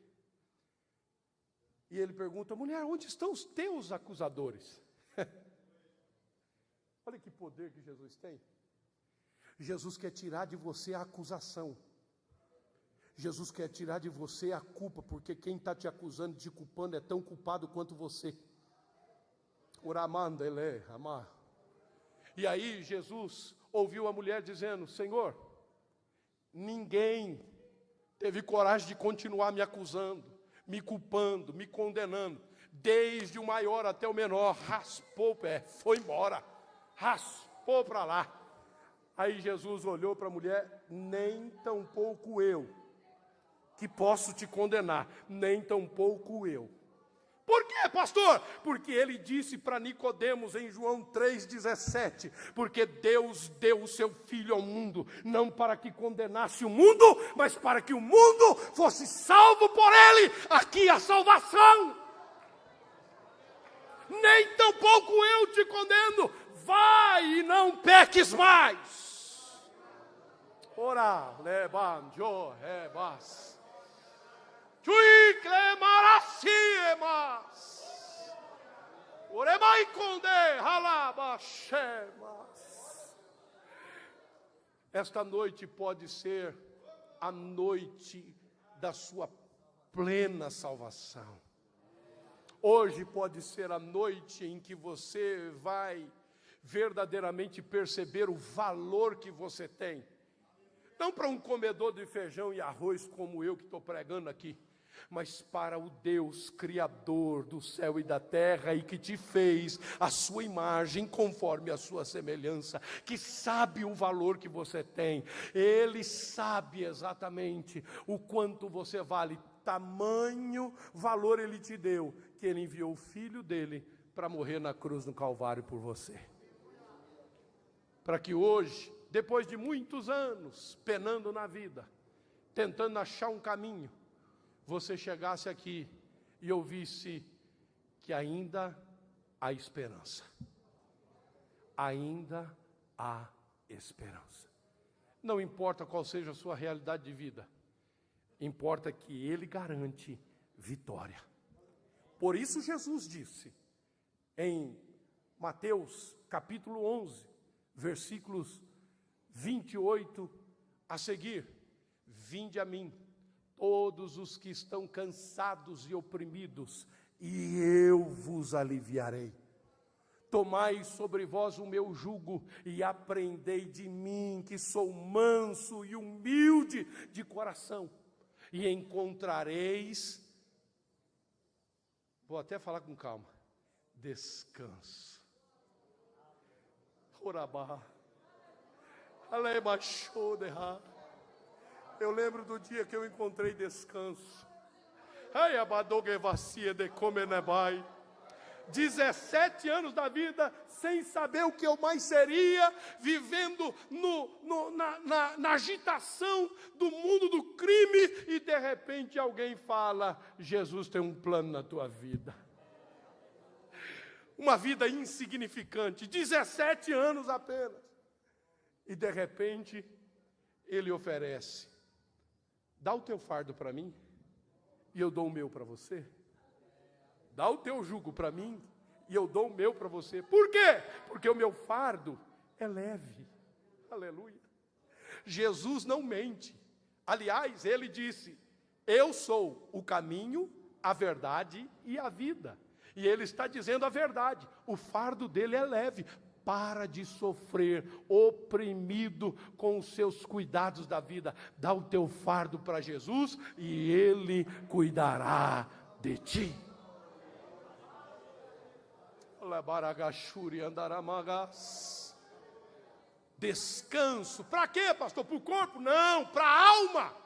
E ele pergunta: mulher, onde estão os teus acusadores? Olha que poder que Jesus tem. Jesus quer tirar de você a acusação. Jesus quer tirar de você a culpa, porque quem está te acusando, te culpando, é tão culpado quanto você. E aí Jesus ouviu a mulher dizendo: Senhor, ninguém teve coragem de continuar me acusando, me culpando, me condenando. Desde o maior até o menor, raspou o pé, foi embora, raspou para lá. Aí Jesus olhou para a mulher: nem tampouco eu, que posso te condenar, nem tampouco eu. Por quê, pastor? Porque ele disse para Nicodemos em João 3,17, porque Deus deu o seu Filho ao mundo, não para que condenasse o mundo, mas para que o mundo fosse salvo por ele. Aqui a salvação. Nem tampouco eu te condeno, vai e não peques mais. Ora, levanjo, rebas. Esta noite pode ser a noite da sua plena salvação. Hoje pode ser a noite em que você vai verdadeiramente perceber o valor que você tem. Não para um comedor de feijão e arroz como eu que estou pregando aqui, mas para o Deus Criador do céu e da terra, e que te fez a sua imagem conforme a sua semelhança, que sabe o valor que você tem. Ele sabe exatamente o quanto você vale, tamanho valor ele te deu, que ele enviou o Filho dele para morrer na cruz do Calvário por você. Para que hoje, depois de muitos anos penando na vida, tentando achar um caminho, você chegasse aqui e ouvisse que ainda há esperança. Ainda há esperança. Não importa qual seja a sua realidade de vida, importa que Ele garante vitória. Por isso Jesus disse em Mateus capítulo 11, versículos 28 a seguir: vinde a mim, todos os que estão cansados e oprimidos, e eu vos aliviarei. Tomai sobre vós o meu jugo e aprendei de mim, que sou manso e humilde de coração, e encontrareis, vou até falar com calma, descanso. Orabá, aleba shodeha. Eu lembro do dia que eu encontrei descanso. Ai, abadoguevacia de comenebai. 17 anos da vida sem saber o que eu mais seria, vivendo na agitação do mundo do crime, e de repente alguém fala: Jesus tem um plano na tua vida. Uma vida insignificante, 17 anos apenas. E de repente ele oferece: dá o teu fardo para mim e eu dou o meu para você. Dá o teu jugo para mim e eu dou o meu para você. Por quê? Porque o meu fardo é leve. Aleluia. Jesus não mente. Aliás, ele disse: eu sou o caminho, a verdade e a vida. E ele está dizendo a verdade. O fardo dele é leve. Para de sofrer, oprimido com os seus cuidados da vida. Dá o teu fardo para Jesus e ele cuidará de ti. Descanso. Para quê, pastor? Para o corpo? Não, para a alma.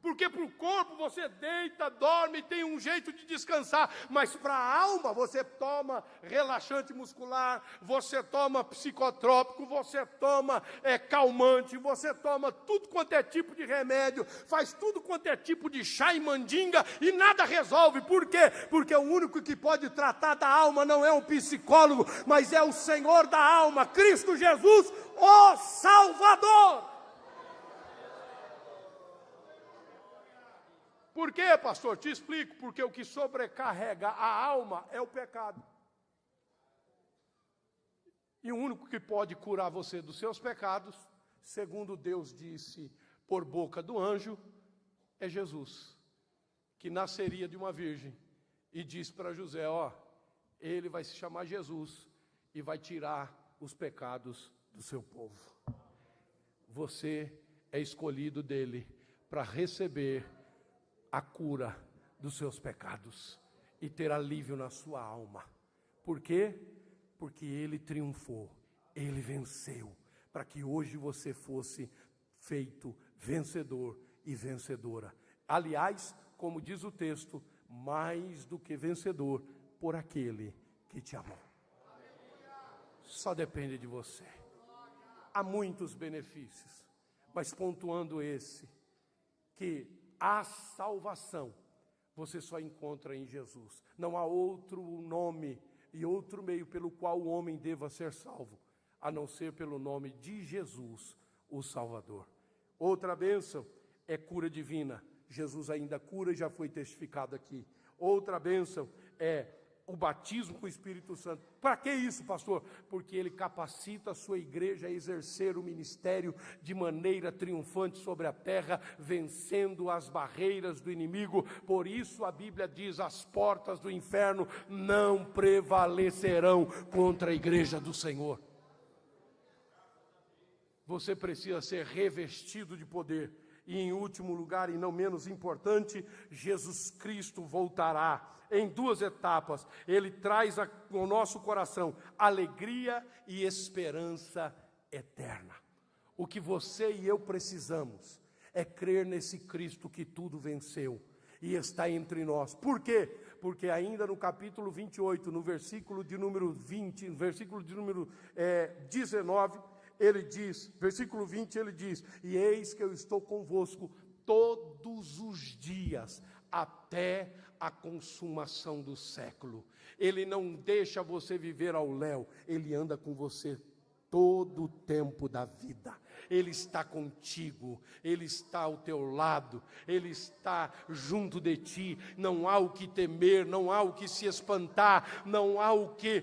Porque para o corpo você deita, dorme, tem um jeito de descansar. Mas para a alma você toma relaxante muscular, você toma psicotrópico, você toma calmante, você toma tudo quanto é tipo de remédio, faz tudo quanto é tipo de chá e mandinga e nada resolve. Por quê? Porque o único que pode tratar da alma não é um psicólogo, mas é o Senhor da alma, Cristo Jesus, o Salvador. Por quê, pastor? Te explico. Porque o que sobrecarrega a alma é o pecado. E o único que pode curar você dos seus pecados, segundo Deus disse por boca do anjo, é Jesus, que nasceria de uma virgem. E disse para José: ó, ele vai se chamar Jesus e vai tirar os pecados do seu povo. Você é escolhido dele para receber a cura dos seus pecados e ter alívio na sua alma. Por quê? Porque ele triunfou, ele venceu, para que hoje você fosse feito vencedor e vencedora. Aliás, como diz o texto, mais do que vencedor por aquele que te amou. Só depende de você. Há muitos benefícios, mas pontuando esse, que a salvação você só encontra em Jesus. Não há outro nome e outro meio pelo qual o homem deva ser salvo, a não ser pelo nome de Jesus, o Salvador. Outra bênção é cura divina. Jesus ainda cura, já foi testificado aqui. Outra bênção é o batismo com o Espírito Santo. Para que isso, pastor? Porque ele capacita a sua igreja a exercer o ministério de maneira triunfante sobre a terra, vencendo as barreiras do inimigo. Por isso a Bíblia diz: as portas do inferno não prevalecerão contra a igreja do Senhor. Você precisa ser revestido de poder. E em último lugar, e não menos importante, Jesus Cristo voltará em duas etapas. Ele traz ao nosso coração alegria e esperança eterna. O que você e eu precisamos é crer nesse Cristo que tudo venceu e está entre nós. Por quê? Porque ainda no capítulo 28, no versículo de número 20, no versículo de número 19, ele diz, versículo 20, ele diz: e eis que eu estou convosco todos os dias, até a consumação do século. Ele não deixa você viver ao léu, ele anda com você todo o tempo da vida. Ele está contigo, ele está ao teu lado, ele está junto de ti. Não há o que temer, não há o que se espantar, não há o que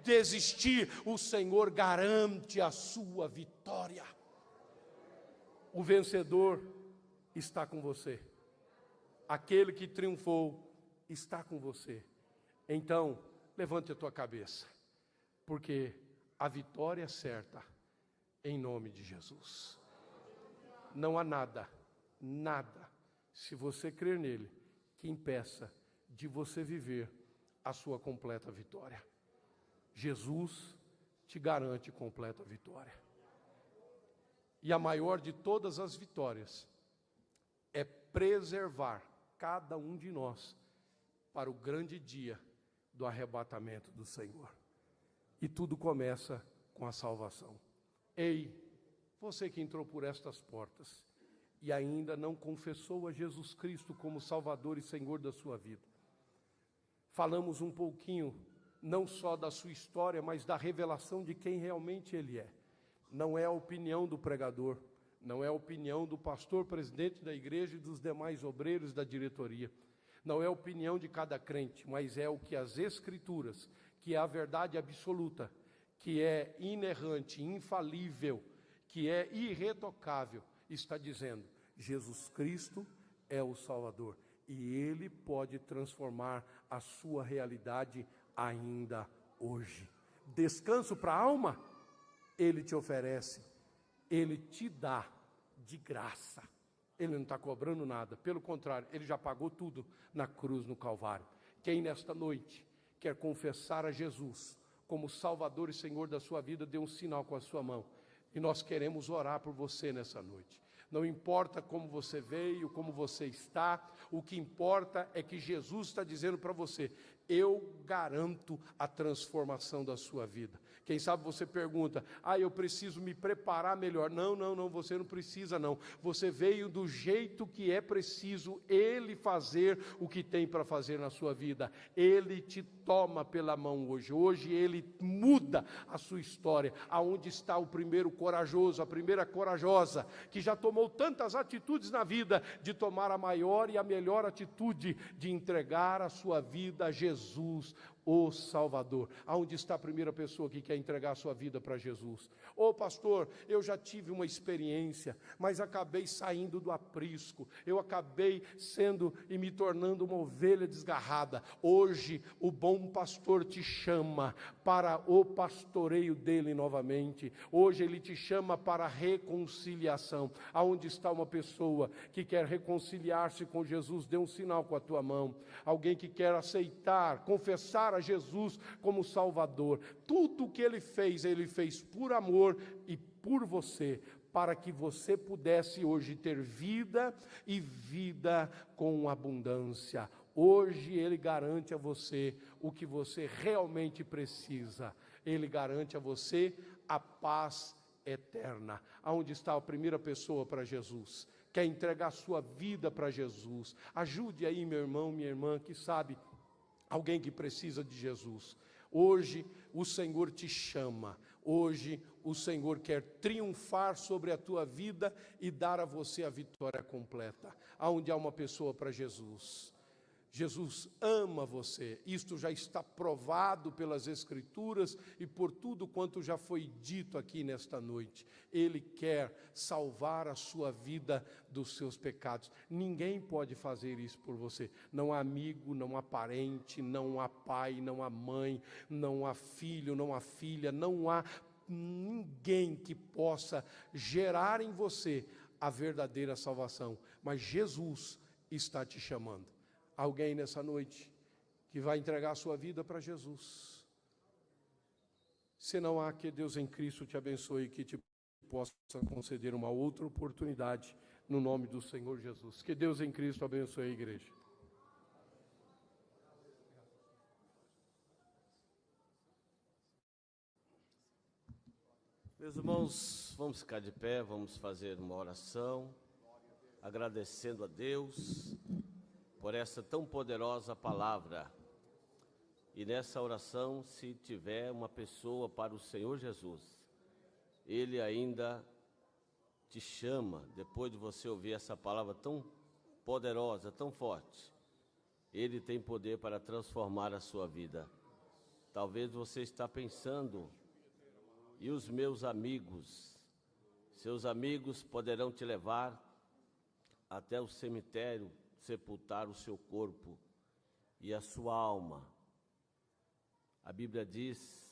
desistir. O Senhor garante a sua vitória. O vencedor está com você. Aquele que triunfou está com você. Então, levante a tua cabeça, porque a vitória é certa, em nome de Jesus. Não há nada, se você crer nele, que impeça de você viver a sua completa vitória. Jesus te garante completa vitória. E a maior de todas as vitórias é preservar cada um de nós para o grande dia do arrebatamento do Senhor. E tudo começa com a salvação. Ei, você que entrou por estas portas e ainda não confessou a Jesus Cristo como Salvador e Senhor da sua vida. Falamos um pouquinho, não só da sua história, mas da revelação de quem realmente Ele é. Não é a opinião do pregador, não é a opinião do pastor, presidente da igreja e dos demais obreiros da diretoria. Não é a opinião de cada crente, mas é o que as Escrituras, que é a verdade absoluta, que é inerrante, infalível, que é irretocável, está dizendo: Jesus Cristo é o Salvador e Ele pode transformar a sua realidade ainda hoje. Descanso para a alma? Ele te oferece, Ele te dá de graça. Ele não está cobrando nada, pelo contrário, Ele já pagou tudo na cruz, no Calvário. Quem nesta noite quer confessar a Jesus como Salvador e Senhor da sua vida, dê um sinal com a sua mão. E nós queremos orar por você nessa noite. Não importa como você veio, como você está, o que importa é que Jesus está dizendo para você: eu garanto a transformação da sua vida. Quem sabe você pergunta: eu preciso me preparar melhor. Não, você não precisa não. Você veio do jeito que é preciso Ele fazer o que tem para fazer na sua vida. Ele te toma pela mão hoje. Hoje Ele muda a sua história. Aonde está o primeiro corajoso, a primeira corajosa, que já tomou tantas atitudes na vida, de tomar a maior e a melhor atitude, de entregar a sua vida a Jesus, o Salvador. Aonde está a primeira pessoa que quer entregar a sua vida para Jesus? Pastor, eu já tive uma experiência, mas acabei saindo do aprisco, eu acabei sendo e me tornando uma ovelha desgarrada. Hoje o bom pastor te chama para o pastoreio dele novamente. Hoje ele te chama para a reconciliação. Aonde está uma pessoa que quer reconciliar-se com Jesus? Dê um sinal com a tua mão. Alguém que quer aceitar, confessar a Jesus como Salvador. Tudo o que Ele fez por amor e por você, para que você pudesse hoje ter vida e vida com abundância. Hoje Ele garante a você o que você realmente precisa. Ele garante a você a paz eterna. Aonde está a primeira pessoa para Jesus? Quer entregar sua vida para Jesus? Ajude aí, meu irmão, minha irmã, que sabe alguém que precisa de Jesus. Hoje o Senhor te chama. Hoje o Senhor quer triunfar sobre a tua vida e dar a você a vitória completa. Aonde há uma pessoa para Jesus? Jesus ama você. Isto já está provado pelas Escrituras e por tudo quanto já foi dito aqui nesta noite. Ele quer salvar a sua vida dos seus pecados. Ninguém pode fazer isso por você. Não há amigo, não há parente, não há pai, não há mãe, não há filho, não há filha, não há ninguém que possa gerar em você a verdadeira salvação. Mas Jesus está te chamando. Alguém nessa noite que vai entregar a sua vida para Jesus? Se não há, que Deus em Cristo te abençoe e que te possa conceder uma outra oportunidade no nome do Senhor Jesus. Que Deus em Cristo abençoe a igreja. Meus irmãos, vamos ficar de pé, vamos fazer uma oração, agradecendo a Deus por essa tão poderosa palavra. E nessa oração, se tiver uma pessoa para o Senhor Jesus, Ele ainda te chama, depois de você ouvir essa palavra tão poderosa, tão forte. Ele tem poder para transformar a sua vida. Talvez você está pensando: e os meus amigos? Seus amigos poderão te levar até o cemitério, sepultar o seu corpo e a sua alma. A Bíblia diz: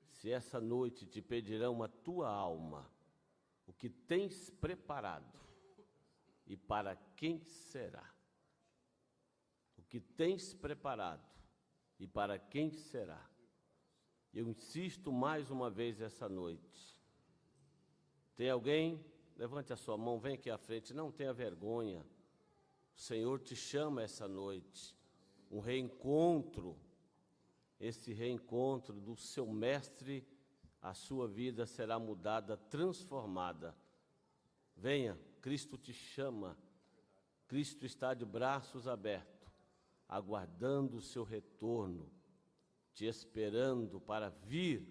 se essa noite te pedirão a tua alma, o que tens preparado e para quem será? O que tens preparado e para quem será? Eu insisto mais uma vez essa noite. Tem alguém levante a sua mão, vem aqui à frente, não tenha vergonha. O Senhor te chama essa noite, um reencontro. Esse reencontro do seu mestre, a sua vida será mudada, transformada. Venha, Cristo te chama. Cristo está de braços abertos, aguardando o seu retorno, te esperando para vir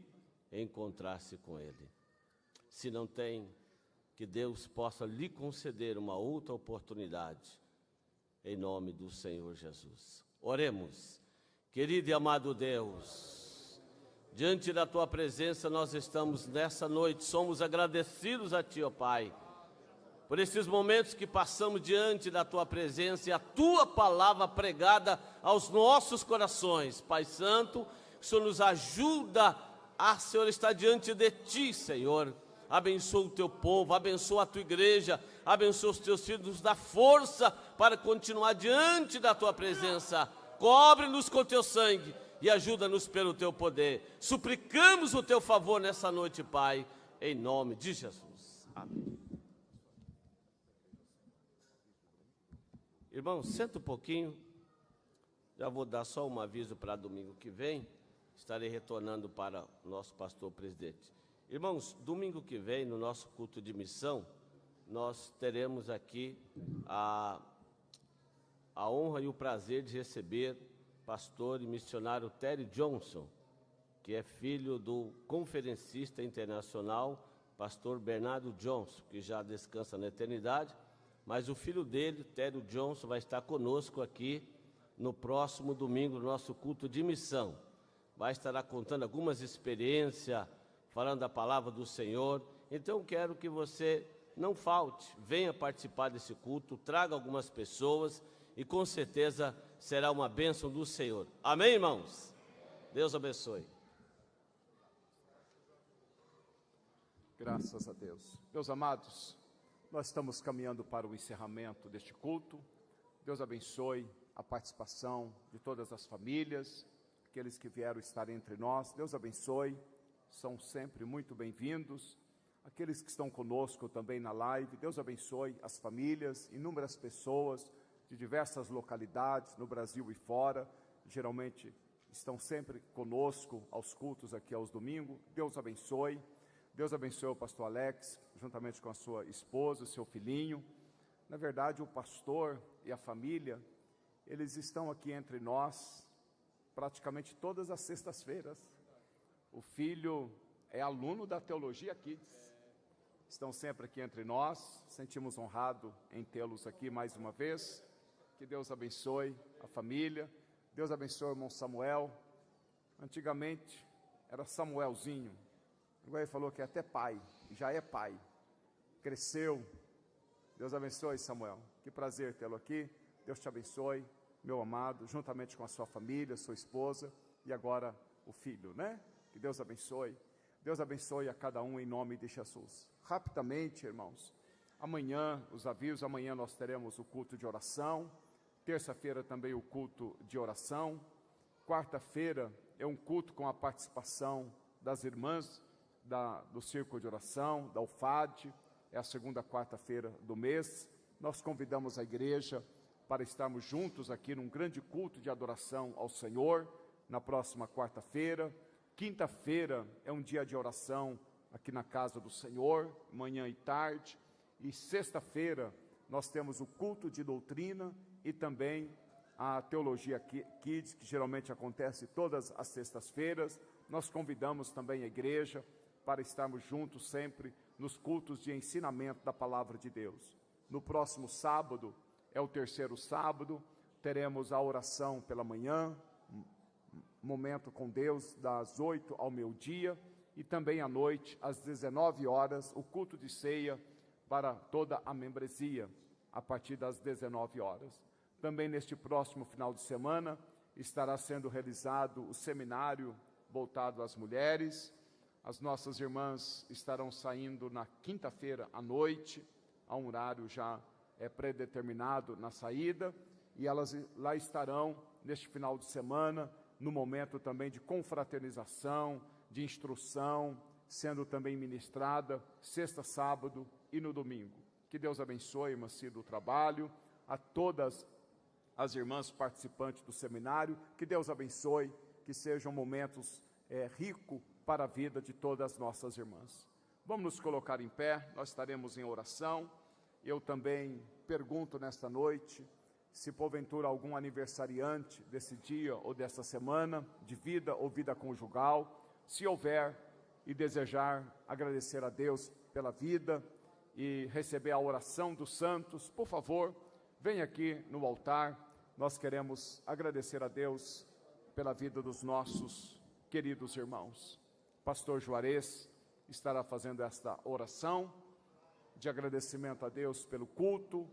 encontrar-se com Ele. Se não tem, que Deus possa lhe conceder uma outra oportunidade, em nome do Senhor Jesus. Oremos. Querido e amado Deus, diante da Tua presença nós estamos nessa noite, somos agradecidos a Ti, ó Pai, por esses momentos que passamos diante da Tua presença e a Tua palavra pregada aos nossos corações. Pai Santo, o Senhor nos ajuda a, Senhor, estar diante de Ti, Senhor. Abençoa o Teu povo, abençoa a Tua igreja, abençoa os Teus filhos, nos dá força para continuar diante da Tua presença. Cobre-nos com o Teu sangue e ajuda-nos pelo Teu poder. Suplicamos o Teu favor nessa noite, Pai, em nome de Jesus. Amém. Irmãos, senta um pouquinho, já vou dar só um aviso para domingo que vem, estarei retornando para o nosso pastor presidente. Irmãos, domingo que vem, no nosso culto de missão, nós teremos aqui a honra e o prazer de receber pastor e missionário Terry Johnson, que é filho do conferencista internacional, pastor Bernardo Johnson, que já descansa na eternidade. Mas o filho dele, Terry Johnson, vai estar conosco aqui no próximo domingo, no nosso culto de missão. Vai estar contando algumas experiências, falando da palavra do Senhor. Então, quero que você não falte, venha participar desse culto, traga algumas pessoas e com certeza será uma bênção do Senhor. Amém, irmãos? Deus abençoe. Graças a Deus. Meus amados, nós estamos caminhando para o encerramento deste culto. Deus abençoe a participação de todas as famílias, aqueles que vieram estar entre nós. Deus abençoe, são sempre muito bem-vindos. Aqueles que estão conosco também na live, Deus abençoe as famílias, inúmeras pessoas de diversas localidades no Brasil e fora, geralmente estão sempre conosco aos cultos aqui aos domingos. Deus abençoe. Deus abençoe o pastor Alex, juntamente com a sua esposa, o seu filhinho. Na verdade, o pastor e a família, eles estão aqui entre nós praticamente todas as sextas-feiras. O filho é aluno da Teologia Kids. Estão sempre aqui entre nós. Sentimos honrado em tê-los aqui mais uma vez. Que Deus abençoe a família. Deus abençoe o irmão Samuel. Antigamente era Samuelzinho. Agora ele falou que é até pai, já é pai, cresceu. Deus abençoe, Samuel, que prazer tê-lo aqui. Deus te abençoe, meu amado, juntamente com a sua família, sua esposa e agora o filho, né? Que Deus abençoe. Deus abençoe a cada um em nome de Jesus. Rapidamente, irmãos, amanhã, os avisos, amanhã nós teremos o culto de oração, terça-feira também o culto de oração, quarta-feira é um culto com a participação das irmãs do Círculo de Oração, da UFAD, é a segunda quarta-feira do mês. Nós convidamos a igreja para estarmos juntos aqui num grande culto de adoração ao Senhor, na próxima quarta-feira. Quinta-feira é um dia de oração aqui na casa do Senhor, manhã e tarde. E sexta-feira nós temos o culto de doutrina e também a Teologia Kids, que geralmente acontece todas as sextas-feiras. Nós convidamos também a igreja para estarmos juntos sempre nos cultos de ensinamento da Palavra de Deus. No próximo sábado, é o terceiro sábado, teremos a oração pela manhã, momento com Deus das 8 ao meio-dia, e também à noite, às 19 horas, o culto de ceia para toda a membresia, a partir das 19 horas. Também neste próximo final de semana, estará sendo realizado o seminário voltado às mulheres. As nossas irmãs estarão saindo na quinta-feira à noite, há um horário já predeterminado na saída, e elas lá estarão neste final de semana, no momento também de confraternização, de instrução, sendo também ministrada sexta, sábado e no domingo. Que Deus abençoe, irmã Cida, do trabalho, a todas as irmãs participantes do seminário. Que Deus abençoe, que sejam momentos ricos para a vida de todas as nossas irmãs. Vamos nos colocar em pé, nós estaremos em oração. Eu também pergunto nesta noite, se porventura algum aniversariante desse dia ou dessa semana, de vida ou vida conjugal, se houver e desejar agradecer a Deus pela vida e receber a oração dos santos, por favor, venha aqui no altar. Nós queremos agradecer a Deus pela vida dos nossos queridos irmãos. Pastor Juarez estará fazendo esta oração de agradecimento a Deus pelo culto,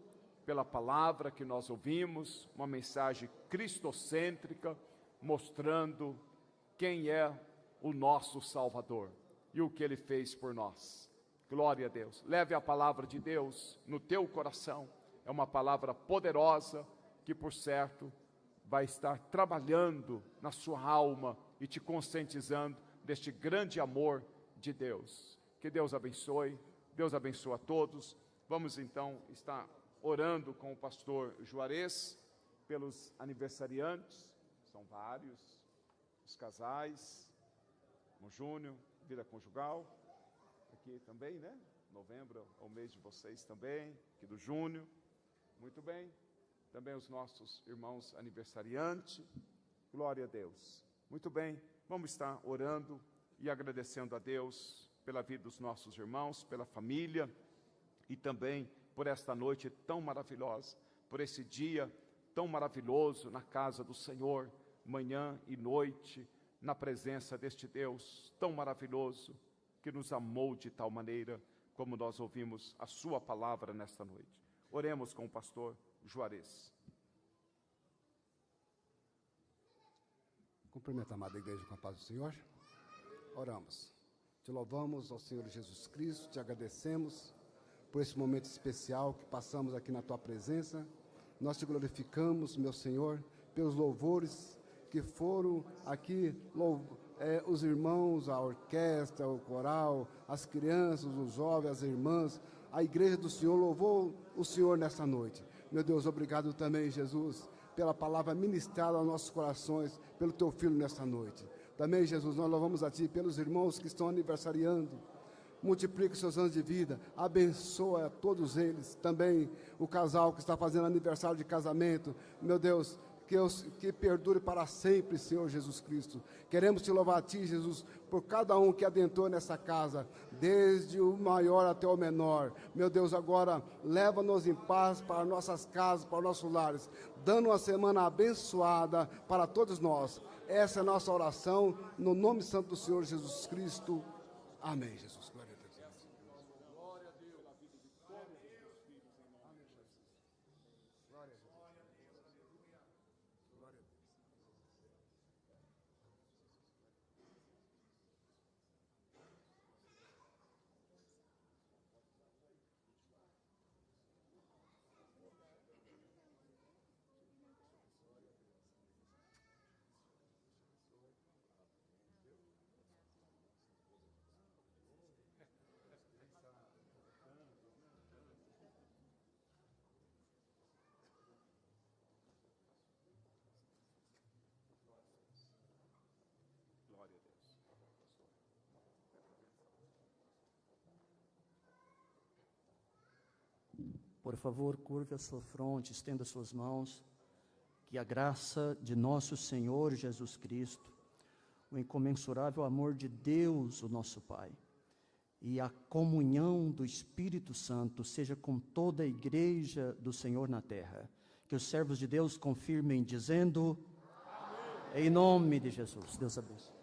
pela palavra que nós ouvimos, uma mensagem cristocêntrica, mostrando quem é o nosso Salvador e o que Ele fez por nós. Glória a Deus. Leve a palavra de Deus no teu coração. É uma palavra poderosa que, por certo, vai estar trabalhando na sua alma e te conscientizando deste grande amor de Deus. Que Deus abençoe. Deus abençoe a todos. Vamos então estar orando com o pastor Juarez pelos aniversariantes, são vários, os casais, o Júnior, vida conjugal, aqui também, né? Novembro é o mês de vocês também, aqui do Júnior, muito bem. Também os nossos irmãos aniversariantes, glória a Deus. Muito bem, vamos estar orando e agradecendo a Deus pela vida dos nossos irmãos, pela família e também por esta noite tão maravilhosa, por esse dia tão maravilhoso na casa do Senhor, manhã e noite, na presença deste Deus tão maravilhoso, que nos amou de tal maneira, como nós ouvimos a sua palavra nesta noite. Oremos com o pastor Juarez. Cumprimento a amada igreja com a paz do Senhor. Oramos. Te louvamos, ó Senhor Jesus Cristo, te agradecemos por esse momento especial que passamos aqui na Tua presença. Nós te glorificamos, meu Senhor, pelos louvores que foram aqui, os irmãos, a orquestra, o coral, as crianças, os jovens, as irmãs, a igreja do Senhor louvou o Senhor nessa noite. Meu Deus, obrigado também, Jesus, pela palavra ministrada aos nossos corações, pelo Teu Filho nessa noite. Também, Jesus, nós louvamos a Ti pelos irmãos que estão aniversariando. Multiplique os seus anos de vida, abençoa a todos eles. Também o casal que está fazendo aniversário de casamento, meu Deus, que perdure para sempre, Senhor Jesus Cristo. Queremos Te louvar a Ti, Jesus, por cada um que adentrou nessa casa, desde o maior até o menor. Meu Deus, agora leva-nos em paz para nossas casas, para nossos lares, dando uma semana abençoada para todos nós. Essa é a nossa oração, no nome santo do Senhor Jesus Cristo. Amém, Jesus. Glória a Deus. Glória a Deus, a vida de todos os teus filhos, em nome de Jesus. Glória a Deus. Glória a Deus. Glória a Deus. Por favor, curve a sua fronte, estenda suas mãos, que a graça de nosso Senhor Jesus Cristo, o incomensurável amor de Deus, o nosso Pai, e a comunhão do Espírito Santo seja com toda a igreja do Senhor na terra. Que os servos de Deus confirmem dizendo: amém. Em nome de Jesus. Deus abençoe.